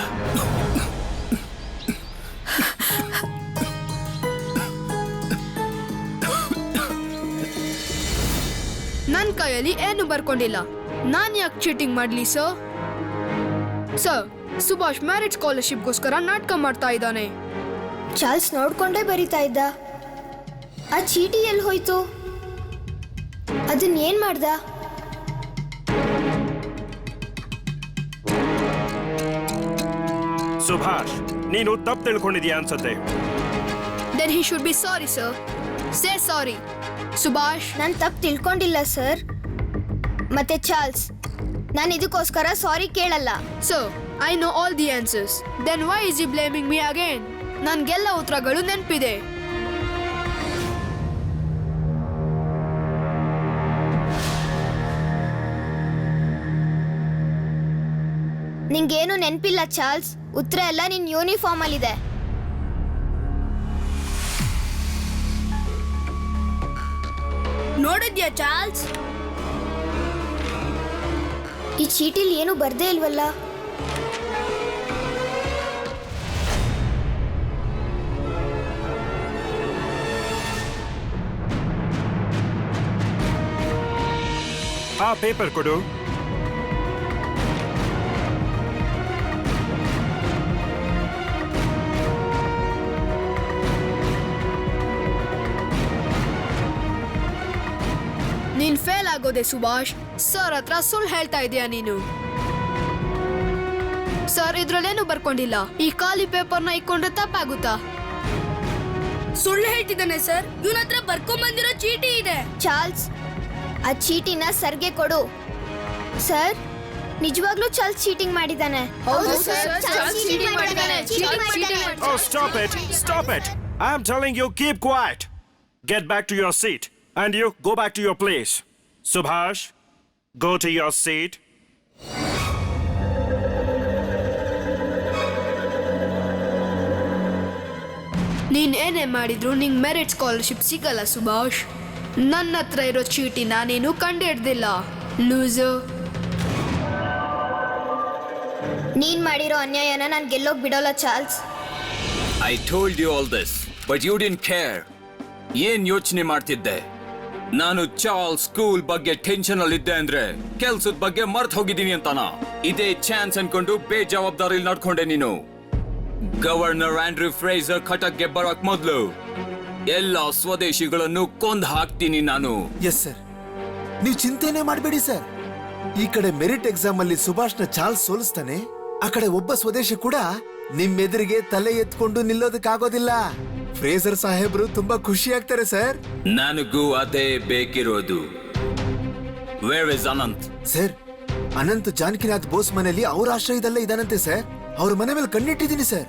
ನನ್ ಕೈಯಲ್ಲಿ ಏನು ಬರ್ಕೊಂಡಿಲ್ಲ. ನಾನ್ ಯಾಕೆ ಚೀಟಿಂಗ್ ಮಾಡ್ಲಿ ಸರ್? ಸರ್, ಸುಭಾಷ್ ಮ್ಯಾರೇಜ್ ಸ್ಕಾಲರ್ಶಿಪ್ಗೋಸ್ಕರ ನಾಟಕ ಮಾಡ್ತಾ ಇದ್ದಾನೆ. ಚಾರ್ಲ್ಸ್ ನೋಡ್ಕೊಂಡೇ ಬರಿತಾ ಇದ್ದ. ಆ ಚೀಟಿ ಎಲ್ಲಿ ಹೋಯ್ತು? ಅದನ್ನ ಏನ್ ಮಾಡ್ದ? ಸುಭಾಷ್, ನೀನು ತಪ್ಪು ತಿಳ್ಕೊಂಡಿದ್ಯಾ ಅನ್ಸತ್ತೆ. Then he should be sorry, sir. Say sorry. Subhash, ನಾನು ತಪ್ಪು ತಿಳ್ಕೊಂಡಿಲ್ಲ ಸರ್. ಮತ್ತೆ ಚಾರ್ಲ್ಸ್, ನಾನು ಇದಕ್ಕೋಸ್ಕರ ಸಾರಿ ಕೇಳಲ್ಲ. Sir, I know all the answers. Then why is he blaming me again? ನನ್ಗೆಲ್ಲ ಉತ್ತರಗಳು ನೆನಪಿದೆ. ನಿಂಗೇನು ನೆನಪಿಲ್ಲ ಚಾರ್ಲ್ಸ್. ಉತ್ತರ ಎಲ್ಲ ನಿನ್ ಯೂನಿಫಾರ್ಮ್ ಅಲ್ಲಿದೆ. ನೋಡಿದ್ಯಾ ಚಾರ್ಲ್ಸ್? ಈ ಚೀಟಿಲಿ ಏನು ಬರ್ದೇ ಇಲ್ವಲ್ಲ. ಆ ಪೇಪರ್ ಕೊಡು. ನೀನ್ ಫೇಲ್ ಆಗೋದೆ ಸುಭಾಷ್. ಸರ್ ಹತ್ರ ಸುಳ್ಳು ಹೇಳ್ತಾ ಇದೀಯ ನೀನು. ಸರ್, ಇದ್ರಲ್ಲೇನು ಬರ್ಕೊಂಡಿಲ್ಲ. ಈ ಖಾಲಿ ಪೇಪರ್ನ ಇಕ್ಕೊಂಡ್ರೆ ತಪ್ಪಾಗುತ್ತಾ? ಸುಳ್ಳು ಹೇಳ್ತಿದ್ದಾನೆ ಸರ್. ಇವನ ಹತ್ರ ಬರ್ಕೊಂಬಂದಿರೋ ಚೀಟಿ ಇದೆ. ಚಾರ್ಲ್ಸ್, ಆ ಚೀಟಿನ ಸರ್ಗೆ ಕೊಡು. ಸರ್, ನಿಜವಾಗ್ಲೂ ಚಾರ್ಲ್ಸ್ ಚೀಟಿಂಗ್ ಮಾಡಿದಾನೆ. ಹೌದು ಸರ್, ಚಾರ್ಲ್ಸ್ ಚೀಟಿಂಗ್ ಮಾಡಿದಾನೆ. Oh, stop it! Stop it! I'm telling you, keep quiet. Get back to your seat. And you, go back to your place. Subhash, go to your seat. ನೀನ್ ಏನೇ ಮಾಡಿದ್ರು ನಿಂಗ್ merit scholarship ಸಿಗಲ್ಲ ಸುಭಾಷ್. ನನ್ನ ಹತ್ರ ಇರೋ ಚೀಟಿನ ನೀನು ಕಂಡಿಡ್ದಿಲ್ಲ, ಲೂಸರ್. ನೀನ್ ಮಾಡಿರೋ ಅನ್ಯಾಯನ ನಾನು ಗೆಲ್ಲೋಗ್ ಬಿಡೋಲ್ಲ Charles. I told you all this but you didn't care. ಏನ್ ಯೋಚನೆ ಮಾಡ್ತಿದ್ದೆ? ನಾನು ಚಾರ್ಲ್ಸ್ ಸ್ಕೂಲ್ ಬಗ್ಗೆ ಟೆನ್ಷನ್ ಅಲ್ಲಿದ್ದೆ ಅಂದ್ರೆ ಕೆಲ್ಸದ ಬಗ್ಗೆ ಮರ್ತ್ ಹೋಗಿದ್ದೀನಿ ಅಂತಾನ? ಇದೇ ಚಾನ್ಸ್ ಅನ್ಕೊಂಡು ಬೇಜವಾಬ್ದಾರಿಲಿ ನಡ್ಕೊಂಡೆ ನೀನು. ಗವರ್ನರ್ ಆಂಡ್ರ್ಯೂ ಫ್ರೇಸರ್ ಕಟಕ್ಗೆ ಬರೋಕ್ ಮೊದ್ಲು ಎಲ್ಲ ಸ್ವದೇಶಿಗಳನ್ನು ಕೊಂದ್ ಹಾಕ್ತೀನಿ ನಾನು. ಎಸ್ ಸರ್, ನೀವು ಚಿಂತೆನೆ ಮಾಡಬೇಡಿ ಸರ್. ಈ ಕಡೆ ಮೆರಿಟ್ ಎಕ್ಸಾಮ್ ಅಲ್ಲಿ ಸುಭಾಷ್ನ ಚಾರ್ಲ್ಸ್ ಸೋಲಿಸ್ತಾನೆ, ಆ ಕಡೆ ಒಬ್ಬ ಸ್ವದೇಶಿ ಕೂಡ ನಿಮ್ಮೆದುರಿಗೆ ತಲೆ ಎತ್ಕೊಂಡು ನಿಲ್ಲೋದಕ್ಕಾಗೋದಿಲ್ಲ. ಫ್ರೇಸರ್ ಸಾಹೇಬ್ರು ತುಂಬಾ ಖುಷಿ ಆಗ್ತಾರೆ ಸರ್. ನನಗೂ ಅದೇ ಬೇಕಿರೋದು. Where is Anant? Sir, Anant Janakinath Bose ಮನೆಯಲ್ಲಿ ಅವ್ರ ಆಶ್ರಯದಲ್ಲೇ ಇದಾನಂತೆ ಸರ್. ಅವ್ರ ಮನೆ ಮೇಲೆ ಕಣ್ಣಿಟ್ಟಿದ್ದೀನಿ ಸರ್.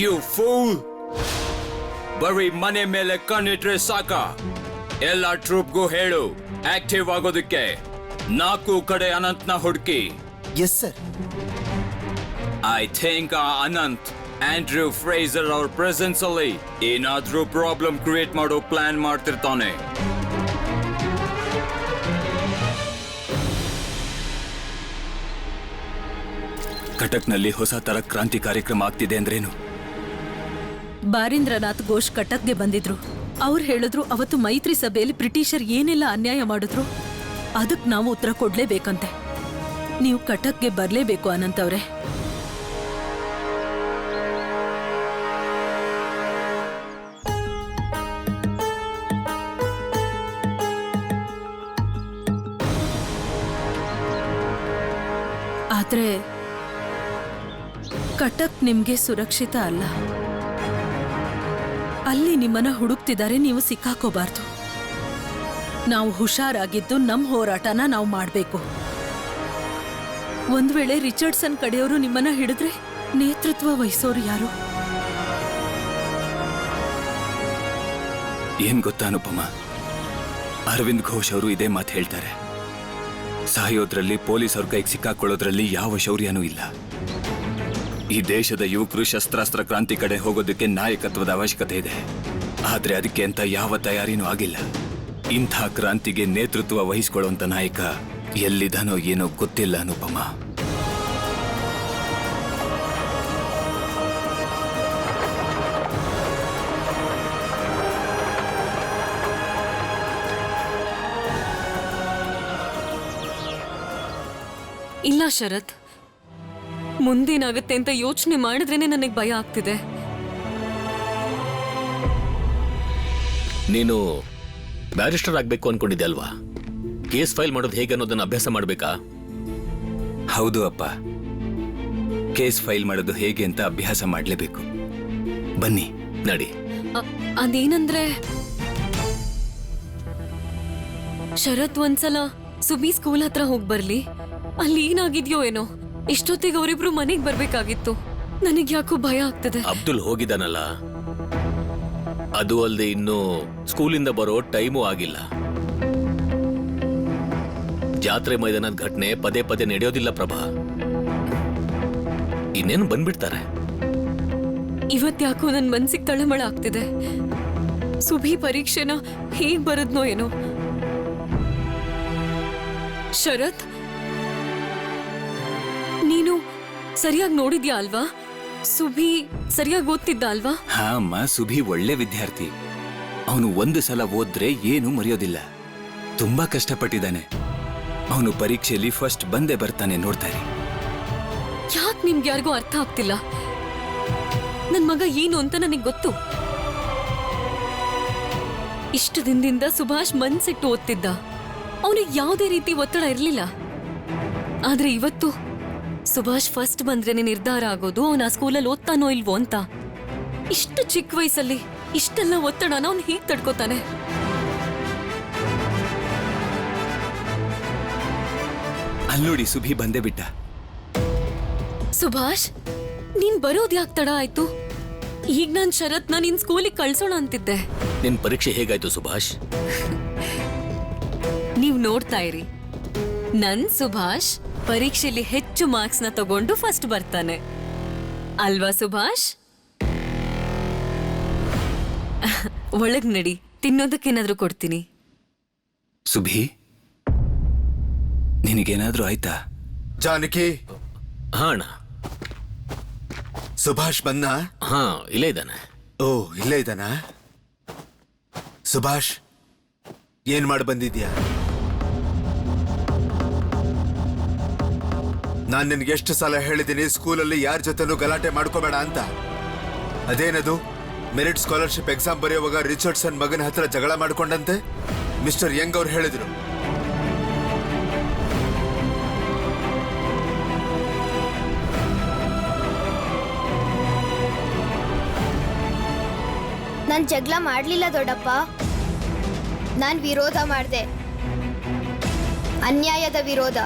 You pool! ಬರೀ ಮನೆ ಮೇಲೆ ಕಣ್ಣಿಟ್ರೆ ಸಾಕ? ಎಲ್ಲ ಟ್ರೂಪ್ಗೂ ಹೇಳು ಆಕ್ಟಿವ್ ಆಗೋದಕ್ಕೆ. 4 ಕಡೆ ಅನಂತ್ನ ಹುಡುಕಿ. Yes sir. ಐ ಥಿಂಕ್ ಆ ಅನಂತ್ ಆಂಡ್ರ್ಯೂ ಫ್ರೇಸರ್ ಅವ್ರ ಪ್ರೆಸೆನ್ಸ್ ಅಲ್ಲಿ ಏನಾದ್ರೂ ಪ್ರಾಬ್ಲಮ್ ಕ್ರಿಯೇಟ್ ಮಾಡೋ ಪ್ಲಾನ್ ಮಾಡ್ತಿರ್ತಾನೆ. ಕಟಕ್ನಲ್ಲಿ ಹೊಸ ತರ ಕ್ರಾಂತಿ ಕಾರ್ಯಕ್ರಮ ಆಗ್ತಿದೆ ಅಂದ್ರೇನು? ಬಾರೀಂದ್ರನಾಥ್ ಘೋಷ್ ಕಟಕ್ಗೆ ಬಂದಿದ್ರು. ಅವ್ರು ಹೇಳಿದ್ರು ಅವತ್ತು ಮೈತ್ರಿ ಸಭೆಯಲ್ಲಿ ಬ್ರಿಟಿಷರ್ ಏನೆಲ್ಲ ಅನ್ಯಾಯ ಮಾಡಿದ್ರು ಅದಕ್ಕೆ ನಾವು ಉತ್ತರ ಕೊಡ್ಲೇಬೇಕಂತೆ. ನೀವು ಕಟಕ್ಗೆ ಬರ್ಲೇಬೇಕು ಅನಂತ್ ಅವ್ರೆ. ಆದ್ರೆ ಕಟಕ್ ನಿಮ್ಗೆ ಸುರಕ್ಷಿತ ಅಲ್ಲ. ಅಲ್ಲಿ ನಿಮ್ಮನ್ನ ಹುಡುಕ್ತಿದ್ದಾರೆ, ನೀವು ಸಿಕ್ಕಾಕೋಬಾರ್ದು. ನಾವು ಹುಷಾರಾಗಿದ್ದು ನಮ್ಮ ಹೋರಾಟನ ನಾವು ಮಾಡಬೇಕು. ಒಂದ್ ವೇಳೆ ರಿಚರ್ಡ್ಸನ್ ಕಡೆಯವರು ನಿಮ್ಮನ್ನ ಹಿಡಿದ್ರೆ ನೇತೃತ್ವ ವಹಿಸೋರು ಯಾರು? ಏನ್ ಗೊತ್ತಾ ಅನುಪಮ, ಅರವಿಂದ್ ಘೋಷ್ ಅವರು ಇದೇ ಮಾತು ಹೇಳ್ತಾರೆ. ಸಾಯೋದ್ರಲ್ಲಿ ಪೊಲೀಸ್ ಅವ್ರ ಕೈಗೆ ಸಿಕ್ಕಾಕೊಳ್ಳೋದ್ರಲ್ಲಿ ಯಾವ ಶೌರ್ಯನೂ ಇಲ್ಲ. ಈ ದೇಶದ ಯುವಕರು ಶಸ್ತ್ರಾಸ್ತ್ರ ಕ್ರಾಂತಿ ಕಡೆ ಹೋಗೋದಕ್ಕೆ ನಾಯಕತ್ವದ ಅವಶ್ಯಕತೆ ಇದೆ. ಆದ್ರೆ ಅದಕ್ಕೆ ಅಂತ ಯಾವ ತಯಾರಿನೂ ಆಗಿಲ್ಲ. ಇಂಥ ಕ್ರಾಂತಿಗೆ ನೇತೃತ್ವ ವಹಿಸಿಕೊಳ್ಳುವಂತ ನಾಯಕ ಎಲ್ಲಿದ್ದಾನೋ ಏನೋ ಗೊತ್ತಿಲ್ಲ ಅನುಪಮ. ಇಲ್ಲ ಶರತ್, ಮುಂದೇನಾಗುತ್ತೆ ಅಂತ ಯೋಚನೆ ಮಾಡಿದ್ರೇನೆ ನನಗೆ ಭಯ ಆಗ್ತಿದೆ. ನೀನು ಬ್ಯಾರಿಸ್ಟರ್ ಆಗ್ಬೇಕು ಅನ್ಕೊಂಡಿದ್ದೆ ಅಲ್ವಾ? ಕೇಸ್ ಫೈಲ್ ಮಾಡೋದು ಹೇಗೆ ಅನ್ನೋದನ್ನ ಅಭ್ಯಾಸ ಮಾಡ್ಬೇಕಾ? ಹೌದು ಅಪ್ಪ, ಕೇಸ್ ಫೈಲ್ ಮಾಡೋದು ಹೇಗೆ ಅಂತ ಅಭ್ಯಾಸ ಮಾಡಲೇಬೇಕು. ಬನ್ನಿ ನಡಿ. ಅದೇನಂದ್ರೆ ಶರತ್ ಒಂದ್ಸಲ ಸುಬಿ ಸ್ಕೂಲ್ ಹತ್ರ ಹೋಗಿ ಬರ್ಲಿ. ಅಲ್ಲಿ ಏನಾಗಿದ್ಯೋ ಏನೋ, ಇಷ್ಟೊತ್ತಿಗೆ ಅವರಿಬ್ರು ಮನೆಗೆ ಬರ್ಬೇಕಾಗಿತ್ತು. ನನಗ್ ಯಾಕೋ ಭಯ ಆಗ್ತದೆ. ಅಬ್ದುಲ್ ಹೋಗಿದ್ದಾನಲ್ಲ, ಅದು ಅಲ್ಲದೆ ಇನ್ನು ಸ್ಕೂಲಿಂದ ಬರೋ ಟೈಮೂ ಆಗಿಲ್ಲ. ಜಾತ್ರೆ ಮೈದಾನದ ಘಟನೆ ಪದೇ ಪದೇ ನಡೆಯೋದಿಲ್ಲ ಪ್ರಭಾ. ಇನ್ನೇನು ಬಂದ್ಬಿಡ್ತಾರೆ. ಇವತ್ತ್ಯಾಕೋ ನನ್ ಮನ್ಸಿಗೆ ತಳಮಳ ಆಗ್ತಿದೆ. ಸುಬಿ ಪರೀಕ್ಷೆನ ಹೇಗ್ ಬರದ್ನೋ ಏನೋ. ಶರತ್, ನೀನು ಸರಿಯಾಗಿ ನೋಡಿದ್ಯಾ ಅಲ್ವಾ? ಸುಬಿ ಸರಿಯಾಗಿ ಓದ್ತಿದ್ದ ಅಲ್ವಾ? ಹಾ ಅಮ್ಮ, ಸುಭಿ ಒಳ್ಳೆ ವಿದ್ಯಾರ್ಥಿ. ಅವನು ಒಂದು ಸಲ ಓದ್ರೆ ಏನು ಮರೆಯೋದಿಲ್ಲ. ತುಂಬಾ ಕಷ್ಟಪಟ್ಟಿದ್ದಾನೆ. ಅವನು ಪರೀಕ್ಷೆಯಲ್ಲಿ ಫಸ್ಟ್ ಬಂದೇ ಬರ್ತಾನೆ, ನೋಡ್ತಾರೆ. ಯಾಕೆ ನಿಮ್ಗೆ ಯಾರಿಗೂ ಅರ್ಥ ಆಗ್ತಿಲ್ಲ? ನನ್ ಮಗ ಏನು ಅಂತ ನನಗೆ ಗೊತ್ತು. ಇಷ್ಟು ದಿನದಿಂದ ಸುಭಾಷ್ ಮನ್ಸಿಟ್ಟು ಓದ್ತಿದ್ದ. ಅವನಿಗೆ ಯಾವುದೇ ರೀತಿ ಒತ್ತಡ ಇರಲಿಲ್ಲ. ಆದ್ರೆ ಇವತ್ತು ಸುಭಾಷ್ ಫಸ್ಟ್ ಬಂದ್ರೇನೆ ನಿರ್ಧಾರ ಆಗೋದು ಅವನ ಸ್ಕೂಲಲ್ಲಿ ಓದ್ತಾನೋ ಇಲ್ವೋ ಅಂತ. ಇಷ್ಟು ಚಿಕ್ಕ ವಯಸ್ಸಲ್ಲಿ ಇಷ್ಟೆಲ್ಲ ಒತ್ತಡನ ಅವನು ಹೇಗ್ ತಡ್ಕೋತಾನೆ? ಅಲ್ಲೋಡಿ, ಸುಭಿ ಬಂದೇ ಬಿಟ್ಟ. ಸುಭಾಷ್, ನೀನ್ ಬರೋದ್ ಯಾಕೆ ತಡ ಆಯ್ತು? ಈಗ ನಾನ್ ಶರತ್ನ ನಿನ್ ಸ್ಕೂಲಿಗೆ ಕಳ್ಸೋಣ ಅಂತಿದ್ದೆ. ನಿನ್ ಪರೀಕ್ಷೆ ಹೇಗಾಯ್ತು ಸುಭಾಷ್? ನೀವ್ ನೋಡ್ತಾ ಇರಿ, ನನ್ ಸುಭಾಷ್ ಪರೀಕ್ಷೆಯಲ್ಲಿ ಹೆಚ್ಚು ಮಾರ್ಕ್ಸ್ ನ ತಗೊಂಡು ಫಸ್ಟ್ ಬರ್ತಾನೆ ಅಲ್ವಾ ಸುಭಾಷ್? ಒಳಗ್ ನಡಿ, ತಿನ್ನೋದಕ್ಕೇನಾದ್ರೂ ಕೊಡ್ತೀನಿ. ಸುಭಿ, ನಿನಗೇನಾದ್ರೂ ಆಯ್ತಾ? ಜಾನಕಿ. ಹಾ ಅಣ್ಣ. ಸುಭಾಷ್ ಬಂದ? ಹಾ, ಇಲ್ಲೇ ಇದ್ದಾನೆ. ಓ, ಇಲ್ಲೇ ಇದ್ದಾನ? ಸುಭಾಷ್, ಏನ್ ಮಾಡಿ ಬಂದಿದ್ಯಾ? ನಾನ್ ನಿನ್ಗೆ ಎಷ್ಟು ಸಲ ಹೇಳಿದ್ದೀನಿ ಸ್ಕೂಲಲ್ಲಿ ಯಾರ ಜೊತೆನೂ ಗಲಾಟೆ ಮಾಡ್ಕೋಬೇಡ ಅಂತ. ಅದೇನದು, ಮೆರಿಟ್ ಸ್ಕಾಲರ್ಶಿಪ್ ಎಕ್ಸಾಮ್ ಬರೆಯುವಾಗ ರಿಚರ್ಡ್ಸನ್ ಮಗನ ಹತ್ರ ಜಗಳ ಮಾಡ್ಕೊಂಡಂತೆ ಮಿಸ್ಟರ್ ಯಂಗ್ ಅವ್ರು ಹೇಳಿದ್ರು. ನಾನ್ ಜಗಳ ಮಾಡ್ಲಿಲ್ಲ ದೊಡ್ಡಪ್ಪ. ನಾನ್ ವಿರೋಧ ಮಾಡ್ದೆ, ಅನ್ಯಾಯದ ವಿರೋಧ.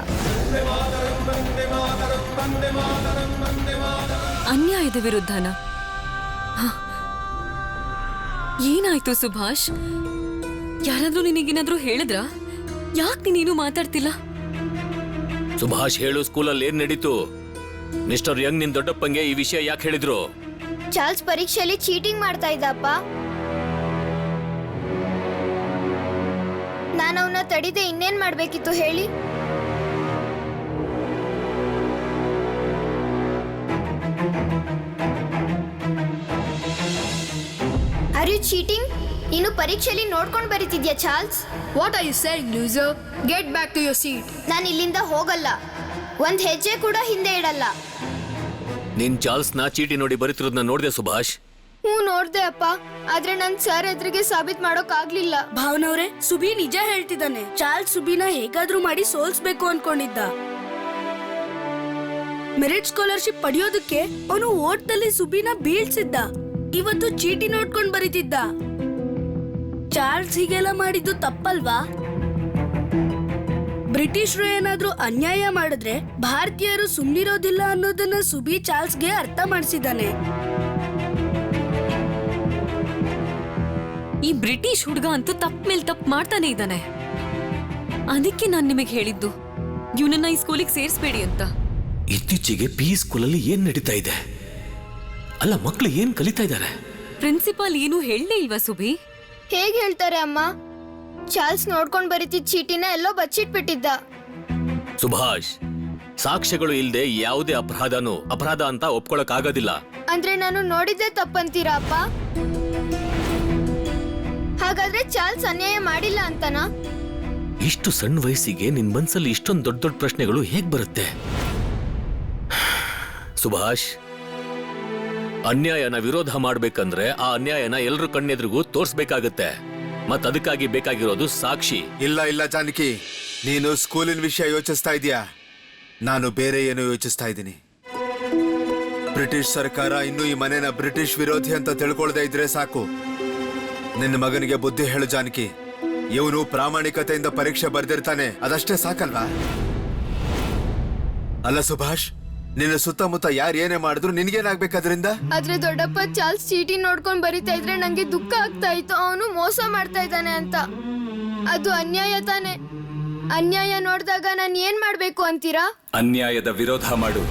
ಅನ್ಯಾಯದ ವಿರುದ್ಧನ? ಏನಾಯ್ತು ಸುಭಾಷ್? ಯಾರಾದ್ರೂ ನಿನಗೇನಾದ್ರೂ ಹೇಳಿದ್ರ? ಯಾಕೆ ನೀನೇನು ಮಾತಾಡ್ತಿಲ್ಲ? ಸುಭಾಷ್, ಹೇಳು, ಸ್ಕೂಲಲ್ಲಿ ಏನ್ ನಡೀತು? ಮಿಸ್ಟರ್ ಯಂಗ್ ನಿನ್ ದೊಡ್ಡಪ್ಪಂಗೆ ಈ ವಿಷಯ ಯಾಕೆ ಹೇಳಿದ್ರು? ಚಾರ್ಲ್ಸ್ ಪರೀಕ್ಷೆಯಲ್ಲಿ ಚೀಟಿಂಗ್ ಮಾಡ್ತಾ ಇದ್ದಪ್ಪ. ನಾನು ಅವನ್ನ ತಡಿದೆ ಇನ್ನೇನ್ ಮಾಡ್ಬೇಕಿತ್ತು ಹೇಳಿ? Are you cheating? ನೀನು ಪರೀಕ್ಷೆಯಲ್ಲಿ ನೋಡ್ಕೊಂಡು ಬರೀತಿದ್ಯಾ Charles? What are you saying loser? Get back to your seat. ನಾನು ಇಲ್ಲಿಂದ ಹೋಗಲ್ಲ, ಒಂದ್ ಹೆಜ್ಜೆ ಕೂಡ ಹಿಂದೆ ಇಡಲ್ಲ. ನಿನ್ ಚಾರ್ಲ್ಸ್ನ ಚೀಟಿ ನೋಡಿ ಬರೀತಿರೋದನ್ನ ನೋಡಿದೆ ಸುಭಾಷ್? ಹ್ಞೂ ನೋಡ್ದೆ ಅಪ್ಪ, ಆದ್ರೆ ನನ್ ಸರ್ ಎದುರಿಗೆ ಸಾಬೀತ್ ಮಾಡೋಕ್ ಆಗ್ಲಿಲ್ಲ. ಭಾವನವ್ರೆ, ಸುಬಿ ನಿಜ ಹೇಳ್ತಿದ್ದಾನೆ. ಚಾರ್ಲ್ಸ್ ಸುಬಿನ ಹೇಗಾದ್ರೂ ಮಾಡಿ ಸೋಲ್ಸ್ಬೇಕು ಅನ್ಕೊಂಡಿದ್ದ. ಮೆರಿಟ್ ಸ್ಕಾಲರ್ಶಿಪ್ ಪಡೆಯೋದಕ್ಕೆ ಅವನು ಓಟ್ದಲ್ಲಿ ಸುಬಿನ ಬೀಳ್ಸಿದ್ದ. ಇವತ್ತು ಚೀಟಿ ನೋಡ್ಕೊಂಡ್ ಬರೀತಿದ್ದ. ಚಾರ್ಲ್ಸ್ ಹೀಗೆಲ್ಲ ಮಾಡಿದ್ದು ತಪ್ಪಲ್ವಾ? ಬ್ರಿಟಿಷರು ಏನಾದ್ರೂ ಅನ್ಯಾಯ ಮಾಡಿದ್ರೆ ಭಾರತೀಯರು ಸುಮ್ಮನಿರೋದಿಲ್ಲ ಅನ್ನೋದನ್ನ ಸುಬಿ ಚಾರ್ಲ್ಸ್ಗೆ ಅರ್ಥ ಮಾಡಿಸಿದ್ದಾನೆ. ಈ ಬ್ರಿಟಿಷ್ ಹುಡುಗ ಅಂತೂ ತಪ್ಪ ಮೇಲೆ ತಪ್ಪು ಮಾಡ್ತಾನೆ ಇದ್ದಾನೆ. ಅದಕ್ಕೆ ನಾನು ನಿಮಗೆ ಹೇಳಿದ್ದು ಇವನನ್ನ ಈ ಸ್ಕೂಲಿಗೆ ಸೇರಿಸ್ಬೇಡಿ ಅಂತ. ಇತ್ತೀಚೆಗೆ ಪಿ ಸ್ಕೂಲಲ್ಲಿ ಏನ್ ನಡೀತಾ ಇದೆ? ಅಲ್ಲ, ಮಕ್ಕಳು ಏನ್ ಕಲಿತಾ ಇದ್ದಾರೆ? ಪ್ರಿನ್ಸಿಪಾಲ್ ಏನು ಹೇಳಲೇ ಇಲ್ವಾ ಸುಬಿ? ಹೇಗ್ ಹೇಳ್ತಾರೆ ಅಮ್ಮ? ಚಾರ್ಲ್ಸ್ ನೋಡ್ಕೊಂಡ್ ಬರೀತಿದ್ ಚೀಟಿನ ಎಲ್ಲೋ ಬಚ್ಚಿಟ್ಬಿಟ್ಟಿದ್ದ. ಸುಭಾಷ್, ಸಾಕ್ಷ್ಯಗಳು ಇಲ್ಲದೆ ಯಾವುದೇ ಅಪರಾಧನೂ ಅಪರಾಧ ಅಂತ ಒಪ್ಕೊಳಕ್ ಆಗೋದಿಲ್ಲ. ಅಂದ್ರೆ ನಾನು ನೋಡಿದ್ದೆ ತಪ್ಪಂತೀರಾ ಅಪ್ಪ? ಹಾಗಾದ್ರೆ ಚಾರ್ಲ್ಸ್ ಅನ್ಯಾಯ ಮಾಡಿಲ್ಲ ಅಂತನಾ? ಇಷ್ಟು ಸಣ್ಣ ವಯಸ್ಸಿಗೆ ನಿನ್ ಮನ್ಸಲ್ಲಿ ಇಷ್ಟೊಂದು ದೊಡ್ಡ ದೊಡ್ಡ ಪ್ರಶ್ನೆಗಳು ಹೇಗ್ ಬರುತ್ತೆ? ಸುಭಾಷ್, ಅನ್ಯಾಯನ ವಿರೋಧ ಮಾಡ್ಬೇಕಂದ್ರೆ ಆ ಅನ್ಯಾಯನ ಎಲ್ರ ಕಣ್ಣೆದ್ರಿಗೂ ತೋರ್ಸ್ಬೇಕಾಗತ್ತೆ. ಮತ್ ಅದಕ್ಕಾಗಿ ಬೇಕಾಗಿರೋದು ಸಾಕ್ಷಿ. ಇಲ್ಲ ಜಾನಕಿ, ನೀನು ಸ್ಕೂಲಿನ ವಿಷಯ ಯೋಚಿಸ್ತಾ ಇದೀಯಾ, ನಾನು ಬೇರೆ ಏನೋ ಯೋಚಿಸ್ತಾ ಇದ್ದೀನಿ. ಬ್ರಿಟಿಷ್ ಸರ್ಕಾರ ಇನ್ನೂ ಈ ಮನೆನ ಬ್ರಿಟಿಷ್ ವಿರೋಧಿ ಅಂತ ತಿಳ್ಕೊಳ್ದೇ ಇದ್ರೆ ಸಾಕು. ನಿನ್ನ ಮಗನಿಗೆ ಬುದ್ಧಿ ಹೇಳು ಜಾನಕಿ. ಇವನು ಪ್ರಾಮಾಣಿಕತೆಯಿಂದ ಪರೀಕ್ಷೆ ಬರ್ದಿರ್ತಾನೆ, ಅದಷ್ಟೇ ಸಾಕಲ್ವಾ? ಅಲ್ಲ ಸುಭಾಷ್, ನಿನ್ನ ಸುತ್ತಮುತ್ತ ಯಾರು ಏನೇ ಮಾಡಿದ್ರು ನಿನ್ಗೇನಾಗ್ಬೇಕದ್ರಿಂದ? ಆದ್ರೆ ದೊಡ್ಡಪ್ಪ ಚಾರ್ಲ್ಸ್ ಚೀಟಿ ನೋಡ್ಕೊಂಡ್ ಬರಿತಾ ಇದ್ರೆ ನಂಗೆ ದುಃಖ ಆಗ್ತಾ ಇತ್ತು. ಅವನು ಮೋಸ ಮಾಡ್ತಾ ಇದ್ದಾನೆ ಅಂತ. ಅದು ಅನ್ಯಾಯ ತಾನೆ. ಅನ್ಯಾಯ ನೋಡಿದಾಗ ನಾನು ಏನ್ ಮಾಡ್ಬೇಕು ಅಂತೀರಾ? ಅನ್ಯಾಯದ ವಿರೋಧ ಮಾಡು.